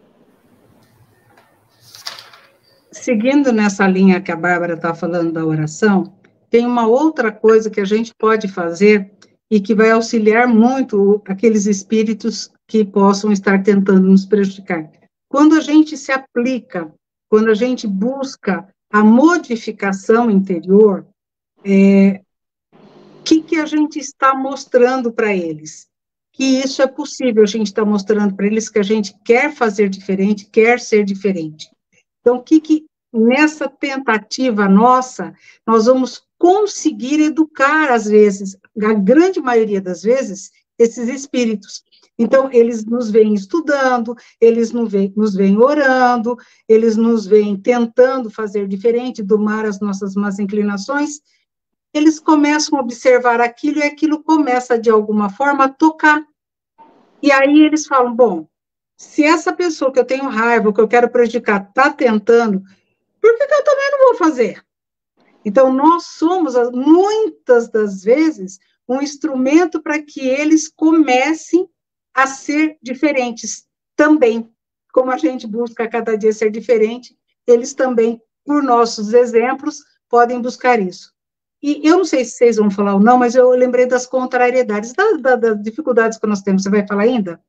Seguindo nessa linha que a Bárbara está falando da oração, tem uma outra coisa que a gente pode fazer e que vai auxiliar muito aqueles espíritos que possam estar tentando nos prejudicar. Quando a gente se aplica, quando a gente busca a modificação interior, que a gente está mostrando para eles? Que isso é possível, a gente está mostrando para eles que a gente quer fazer diferente, quer ser diferente. Então, nessa tentativa nossa, nós vamos conseguir educar, às vezes, a grande maioria das vezes, esses espíritos. Então, eles nos vêm estudando, eles nos vêm orando, eles nos vêm tentando fazer diferente, domar as nossas más inclinações. Eles começam a observar aquilo e aquilo começa, de alguma forma, a tocar. E aí eles falam, bom, se essa pessoa que eu tenho raiva, que eu quero prejudicar, está tentando, por que eu também não vou fazer? Então, nós somos, muitas das vezes, um instrumento para que eles comecem a ser diferentes também. Como a gente busca cada dia ser diferente, eles também, por nossos exemplos, podem buscar isso. E eu não sei se vocês vão falar ou não, mas eu lembrei das contrariedades, das dificuldades que nós temos. Você vai falar ainda?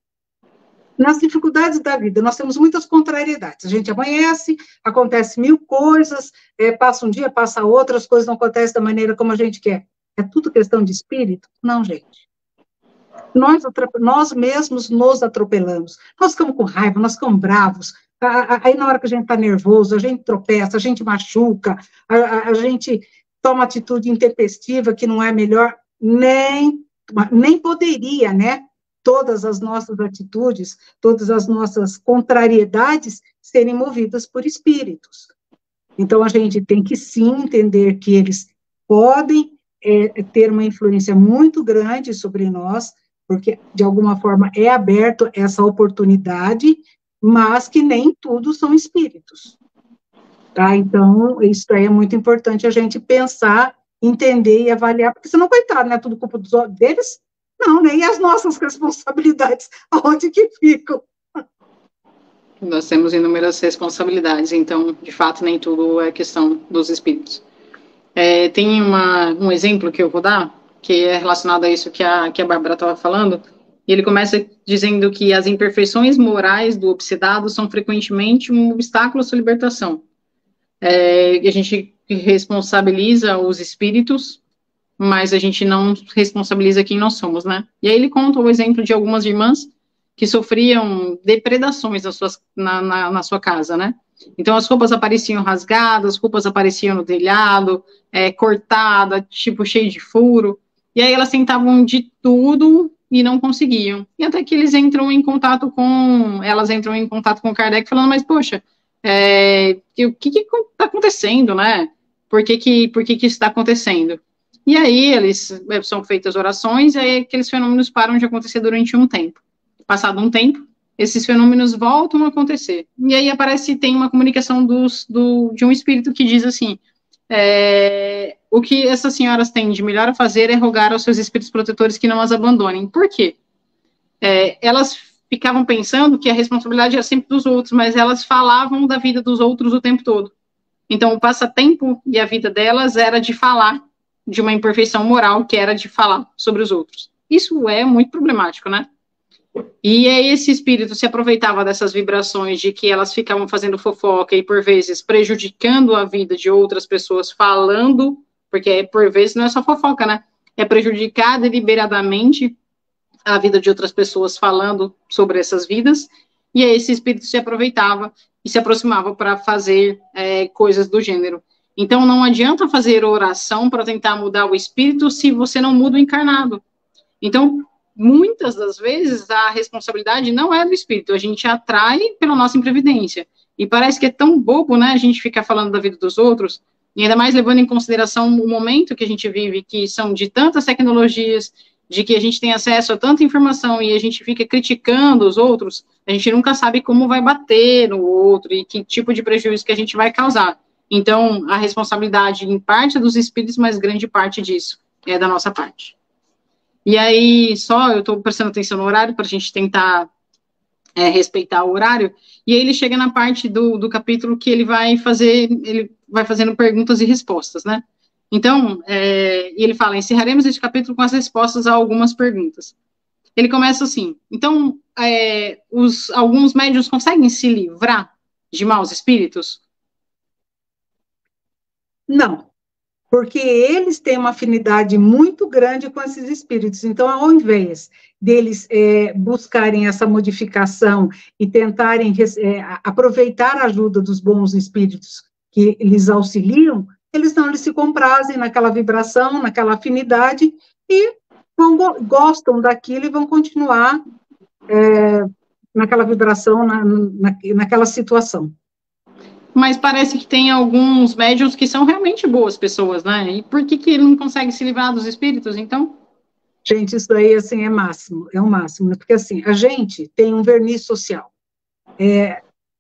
Nas dificuldades da vida, nós temos muitas contrariedades. A gente amanhece, acontece mil coisas, passa um dia, passa outro, as coisas não acontecem da maneira como a gente quer. É tudo questão de espírito? Não, gente. Nós mesmos nos atropelamos. Nós ficamos com raiva, nós ficamos bravos. Aí, na hora que a gente está nervoso, a gente tropeça, a gente machuca, a gente toma atitude intempestiva, que não é melhor, nem poderia, né? Todas as nossas atitudes, todas as nossas contrariedades serem movidas por espíritos. Então, a gente tem que, sim, entender que eles podem ter uma influência muito grande sobre nós, porque, de alguma forma, é aberto essa oportunidade, mas que nem tudo são espíritos. Tá? Então, isso aí é muito importante a gente pensar, entender e avaliar, porque senão, coitado, não é tudo culpa deles? Não, né? E as nossas responsabilidades, aonde que ficam? Nós temos inúmeras responsabilidades, então, de fato, nem tudo é questão dos espíritos. Tem um exemplo que eu vou dar, que é relacionado a isso que a Bárbara estava falando, e ele começa dizendo que as imperfeições morais do obsedado são frequentemente um obstáculo à sua libertação. A gente responsabiliza os espíritos, mas a gente não responsabiliza quem nós somos, né? E aí ele conta o exemplo de algumas irmãs que sofriam depredações na sua casa, né? Então, as roupas apareciam rasgadas, as roupas apareciam no telhado, cortada, tipo, cheio de furo, e aí elas tentavam de tudo e não conseguiam. E até que elas entram em contato com Kardec, falando, mas, poxa, o que está acontecendo, né? Por que isso está acontecendo? E aí, são feitas orações, e aí aqueles fenômenos param de acontecer durante um tempo. Passado um tempo, esses fenômenos voltam a acontecer. E aí tem uma comunicação de um espírito que diz assim, o que essas senhoras têm de melhor a fazer é rogar aos seus espíritos protetores que não as abandonem. Por quê? Elas ficavam pensando que a responsabilidade era sempre dos outros, mas elas falavam da vida dos outros o tempo todo. Então, o passatempo e a vida delas era de falar de uma imperfeição moral, que era de falar sobre os outros. Isso é muito problemático, né? E aí esse espírito se aproveitava dessas vibrações de que elas ficavam fazendo fofoca e, por vezes, prejudicando a vida de outras pessoas falando, porque, por vezes, não é só fofoca, né? É prejudicar deliberadamente a vida de outras pessoas falando sobre essas vidas, e aí esse espírito se aproveitava e se aproximava para fazer coisas do gênero. Então, não adianta fazer oração para tentar mudar o espírito se você não muda o encarnado. Então, muitas das vezes, a responsabilidade não é do espírito, a gente atrai pela nossa imprevidência. E parece que é tão bobo, né, a gente ficar falando da vida dos outros, e ainda mais levando em consideração o momento que a gente vive, que são de tantas tecnologias, de que a gente tem acesso a tanta informação e a gente fica criticando os outros, a gente nunca sabe como vai bater no outro e que tipo de prejuízo que a gente vai causar. Então, a responsabilidade, em parte, é dos espíritos, mas grande parte disso é da nossa parte. E aí, eu estou prestando atenção no horário para a gente tentar respeitar o horário, e aí ele chega na parte do capítulo que ele vai fazendo perguntas e respostas, né? Então, ele fala, encerraremos este capítulo com as respostas a algumas perguntas. Ele começa assim, então, alguns médiuns conseguem se livrar de maus espíritos? Não, porque eles têm uma afinidade muito grande com esses espíritos. Então, ao invés deles buscarem essa modificação e tentarem aproveitar a ajuda dos bons espíritos que lhes auxiliam, eles se comprazem naquela vibração, naquela afinidade, e gostam daquilo e vão continuar naquela vibração, naquela situação. Mas parece que tem alguns médiuns que são realmente boas pessoas, né? E por que ele não consegue se livrar dos espíritos, então? Gente, isso daí, assim, é o máximo, né? Porque, assim, a gente tem um verniz social.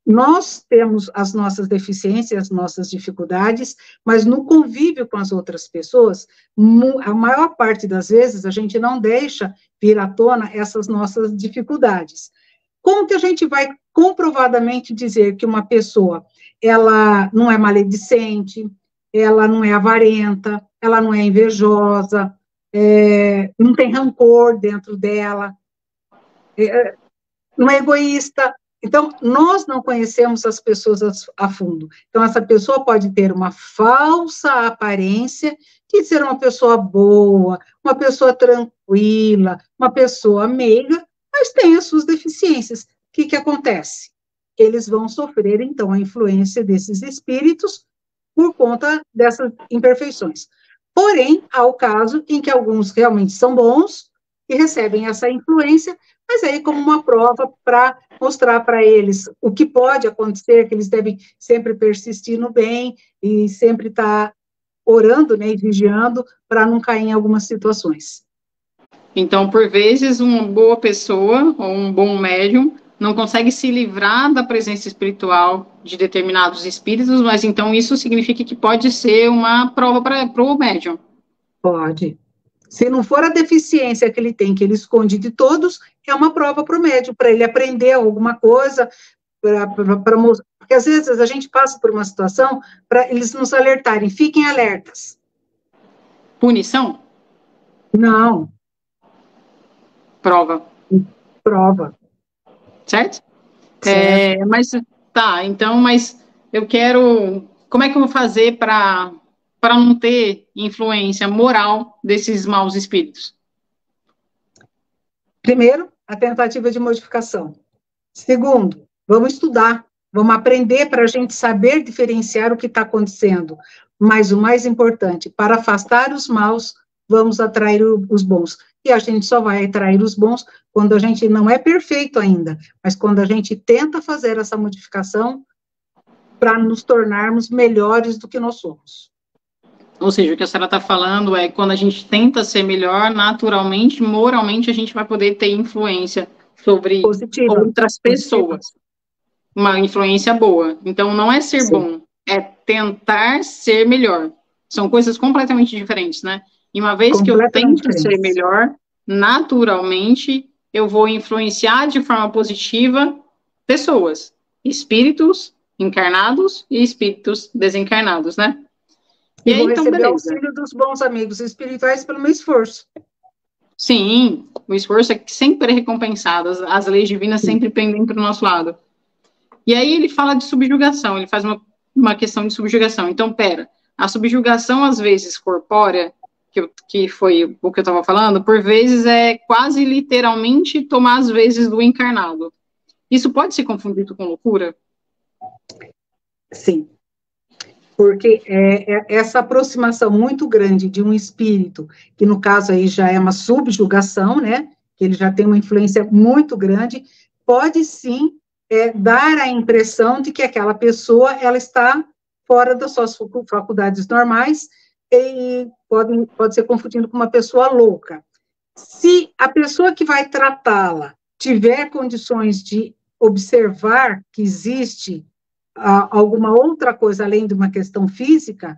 Nós temos as nossas deficiências, as nossas dificuldades, mas no convívio com as outras pessoas, a maior parte das vezes, a gente não deixa vir à tona essas nossas dificuldades. Como que a gente vai comprovadamente dizer que uma pessoa, ela não é maledicente, ela não é avarenta, ela não é invejosa, não tem rancor dentro dela, não é egoísta? Então, nós não conhecemos as pessoas a fundo. Então, essa pessoa pode ter uma falsa aparência de ser uma pessoa boa, uma pessoa tranquila, uma pessoa meiga, mas tem as suas deficiências. O que acontece? Eles vão sofrer, então, a influência desses espíritos por conta dessas imperfeições. Porém, há o caso em que alguns realmente são bons e recebem essa influência, mas aí como uma prova para mostrar para eles o que pode acontecer, que eles devem sempre persistir no bem e sempre estar orando, né, e vigiando para não cair em algumas situações. Então, por vezes, uma boa pessoa ou um bom médium não consegue se livrar da presença espiritual de determinados espíritos, mas então isso significa que pode ser uma prova para o médium. Pode. Se não for a deficiência que ele tem, que ele esconde de todos, é uma prova para o médium, para ele aprender alguma coisa, para mostrar. Porque às vezes a gente passa por uma situação para eles nos alertarem, fiquem alertas. Punição? Não. Prova. Prova. Certo? Mas eu quero. Como é que eu vou fazer para não ter influência moral desses maus espíritos? Primeiro, a tentativa de modificação. Segundo, vamos estudar, vamos aprender para a gente saber diferenciar o que está acontecendo. Mas o mais importante, para afastar os maus, vamos atrair os bons. E a gente só vai atrair os bons quando a gente não é perfeito ainda, mas quando a gente tenta fazer essa modificação para nos tornarmos melhores do que nós somos. Ou seja, o que a senhora está falando é quando a gente tenta ser melhor, naturalmente, moralmente, a gente vai poder ter influência sobre outras pessoas. Uma influência boa. Então, não é ser bom, é tentar ser melhor. São coisas completamente diferentes, né? E uma vez que eu tento ser melhor, naturalmente, eu vou influenciar de forma positiva pessoas, espíritos encarnados e espíritos desencarnados, né? E aí, vou receber o auxílio dos bons amigos espirituais pelo meu esforço. Sim, o esforço é sempre recompensado, as leis divinas sempre pendem para o nosso lado. E aí ele fala de subjugação, ele faz uma questão de subjugação. Então, a subjugação, às vezes, corpórea, que foi o que eu estava falando, por vezes é quase literalmente tomar as vezes do encarnado. Isso pode ser confundido com loucura? Sim. Porque essa aproximação muito grande de um espírito, que no caso aí já é uma subjugação, né, que ele já tem uma influência muito grande, pode sim dar a impressão de que aquela pessoa, ela está fora das suas faculdades normais e pode ser confundido com uma pessoa louca. Se a pessoa que vai tratá-la tiver condições de observar que existe alguma outra coisa além de uma questão física,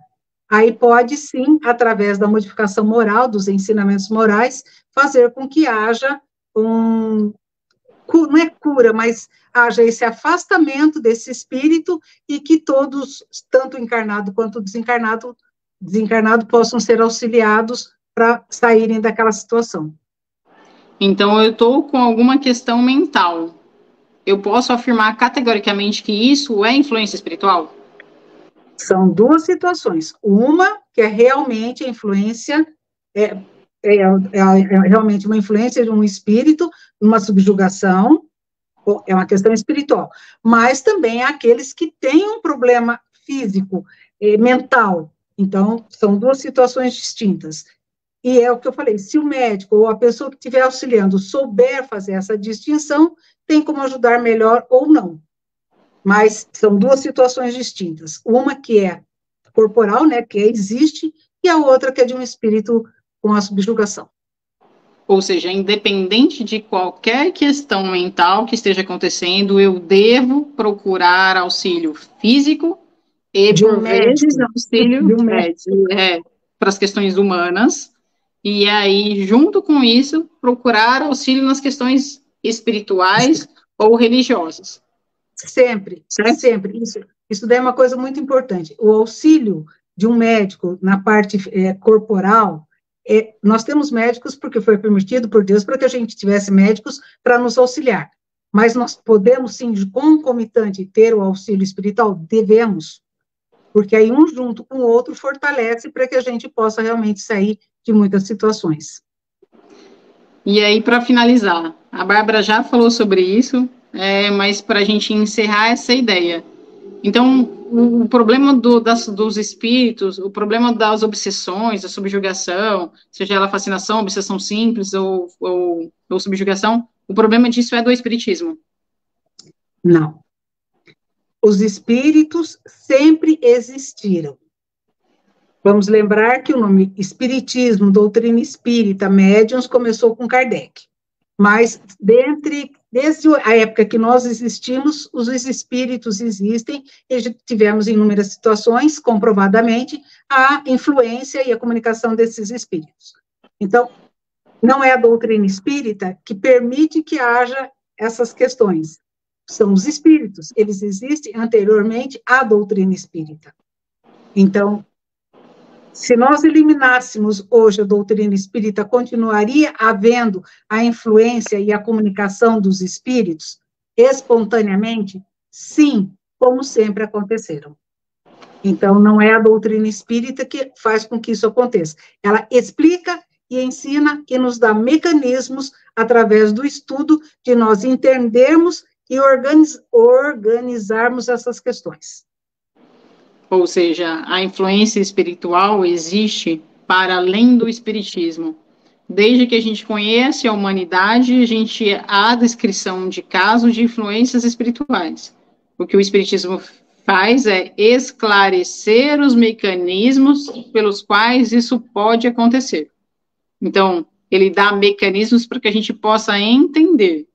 aí pode sim, através da modificação moral, dos ensinamentos morais, fazer com que haja não é cura, mas haja esse afastamento desse espírito e que todos, tanto encarnado quanto desencarnado, possam ser auxiliados para saírem daquela situação. Então, eu estou com alguma questão mental. Eu posso afirmar categoricamente que isso é influência espiritual? São duas situações. Uma, que é realmente a influência, realmente uma influência de um espírito, uma subjugação, é uma questão espiritual. Mas também há aqueles que têm um problema físico, mental. Então, são duas situações distintas. E é o que eu falei, se o médico ou a pessoa que estiver auxiliando souber fazer essa distinção, tem como ajudar melhor ou não. Mas são duas situações distintas. Uma que é corporal, né, que existe, e a outra que é de um espírito com a subjugação. Ou seja, independente de qualquer questão mental que esteja acontecendo, eu devo procurar auxílio físico e, por vezes, auxílio para as questões humanas. E aí, junto com isso, procurar auxílio nas questões espirituais ou religiosas. Sempre, sempre. Isso daí é uma coisa muito importante. O auxílio de um médico na parte corporal, nós temos médicos porque foi permitido por Deus para que a gente tivesse médicos para nos auxiliar. Mas nós podemos, sim, concomitante, ter o auxílio espiritual? Devemos. Porque aí um junto com o outro fortalece para que a gente possa realmente sair de muitas situações. E aí, para finalizar, a Bárbara já falou sobre isso, mas para a gente encerrar essa ideia. Então, o problema dos espíritos, o problema das obsessões, da subjugação, seja ela fascinação, obsessão simples ou subjugação, o problema disso é do espiritismo? Não. Os espíritos sempre existiram. Vamos lembrar que o nome espiritismo, doutrina espírita, médiuns, começou com Kardec. Mas, desde a época que nós existimos, os espíritos existem, e tivemos inúmeras situações, comprovadamente, a influência e a comunicação desses espíritos. Então, não é a doutrina espírita que permite que haja essas questões. São os espíritos, eles existem anteriormente à doutrina espírita. Então, se nós eliminássemos hoje a doutrina espírita, continuaria havendo a influência e a comunicação dos espíritos espontaneamente? Sim, como sempre aconteceram. Então, não é a doutrina espírita que faz com que isso aconteça. Ela explica e ensina e nos dá mecanismos, através do estudo, de nós entendermos e organizarmos essas questões. Ou seja, a influência espiritual existe para além do espiritismo. Desde que a gente conhece a humanidade, há a descrição de casos de influências espirituais. O que o espiritismo faz é esclarecer os mecanismos pelos quais isso pode acontecer. Então, ele dá mecanismos para que a gente possa entender.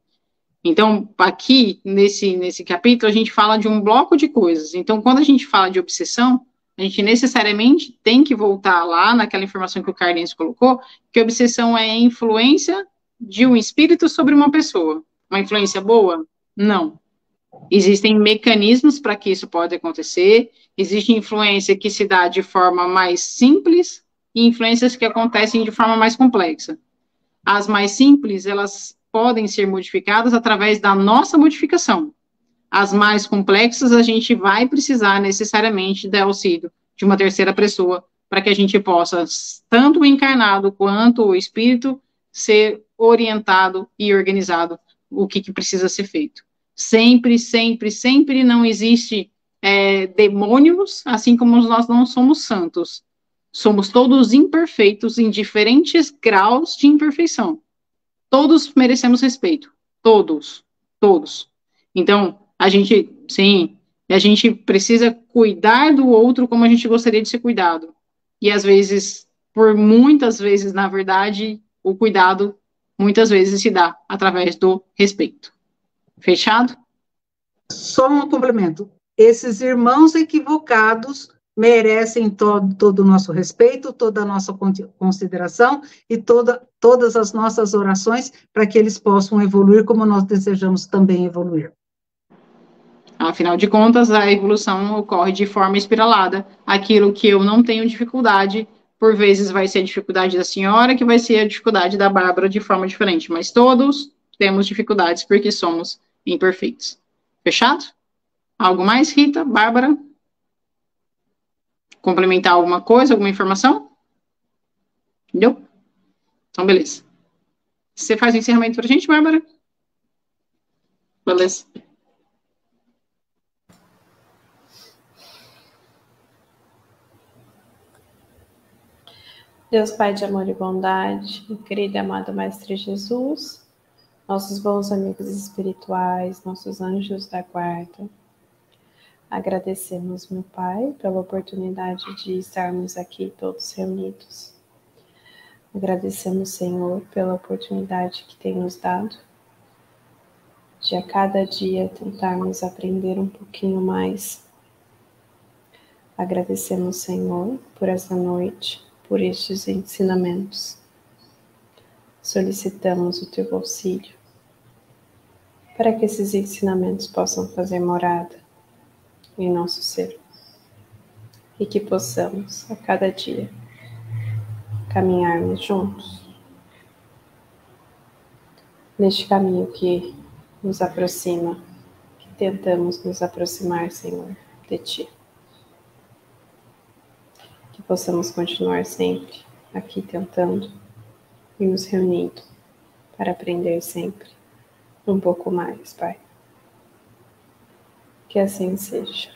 Então, aqui, nesse capítulo, a gente fala de um bloco de coisas. Então, quando a gente fala de obsessão, a gente necessariamente tem que voltar lá naquela informação que o Carlinhos colocou, que obsessão é a influência de um espírito sobre uma pessoa. Uma influência boa? Não. Existem mecanismos para que isso pode acontecer, existe influência que se dá de forma mais simples e influências que acontecem de forma mais complexa. As mais simples, elas podem ser modificadas através da nossa modificação. As mais complexas, a gente vai precisar necessariamente do auxílio de uma terceira pessoa para que a gente possa, tanto o encarnado quanto o espírito, ser orientado e organizado o que precisa ser feito. Sempre, sempre, sempre não existe demônios, assim como nós não somos santos. Somos todos imperfeitos em diferentes graus de imperfeição. Todos merecemos respeito. Todos. Todos. Então, a gente precisa cuidar do outro como a gente gostaria de ser cuidado. E às vezes, por muitas vezes, na verdade, o cuidado muitas vezes se dá através do respeito. Fechado? Só um complemento. Esses irmãos equivocados merecem todo o nosso respeito, toda a nossa consideração e todas as nossas orações para que eles possam evoluir como nós desejamos também evoluir. Afinal de contas, a evolução ocorre de forma espiralada. Aquilo que eu não tenho dificuldade, por vezes vai ser a dificuldade da senhora, que vai ser a dificuldade da Bárbara de forma diferente, mas todos temos dificuldades porque somos imperfeitos. Fechado? Algo mais, Rita? Bárbara? Complementar alguma coisa, alguma informação? Entendeu? Então, beleza. Você faz o encerramento para a gente, Bárbara? Beleza. Deus Pai de amor e bondade, querido e amado Mestre Jesus, nossos bons amigos espirituais, nossos anjos da guarda, agradecemos, meu Pai, pela oportunidade de estarmos aqui todos reunidos. Agradecemos, Senhor, pela oportunidade que tem nos dado de a cada dia tentarmos aprender um pouquinho mais. Agradecemos, Senhor, por essa noite, por estes ensinamentos. Solicitamos o teu auxílio para que esses ensinamentos possam fazer morada em nosso ser e que possamos, a cada dia, caminharmos juntos neste caminho que nos aproxima, que tentamos nos aproximar, Senhor, de Ti. Que possamos continuar sempre aqui tentando e nos reunindo para aprender sempre um pouco mais, Pai. Que assim seja.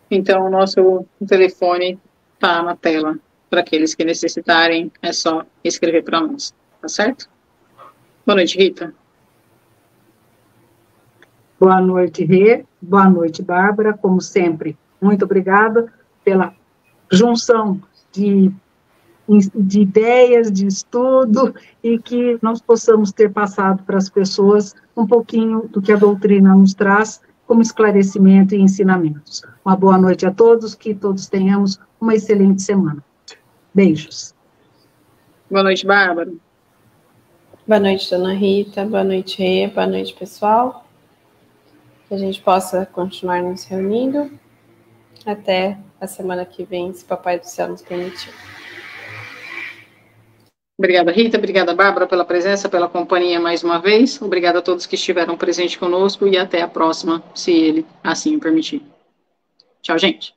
Então, o nosso telefone está na tela. Para aqueles que necessitarem, é só escrever para nós. Tá certo? Boa noite, Rita. Boa noite, Rê. Boa noite, Bárbara. Como sempre, muito obrigada pela junção de ideias, de estudo, e que nós possamos ter passado para as pessoas um pouquinho do que a doutrina nos traz como esclarecimento e ensinamentos. Uma boa noite a todos, que todos tenhamos uma excelente semana. Beijos. Boa noite, Bárbara. Boa noite, dona Rita. Boa noite, Rê. Boa noite, pessoal. Que a gente possa continuar nos reunindo até a semana que vem, se Papai do Céu nos permitir. Obrigada, Rita. Obrigada, Bárbara, pela presença, pela companhia mais uma vez. Obrigada a todos que estiveram presentes conosco e até a próxima, se ele assim o permitir. Tchau, gente.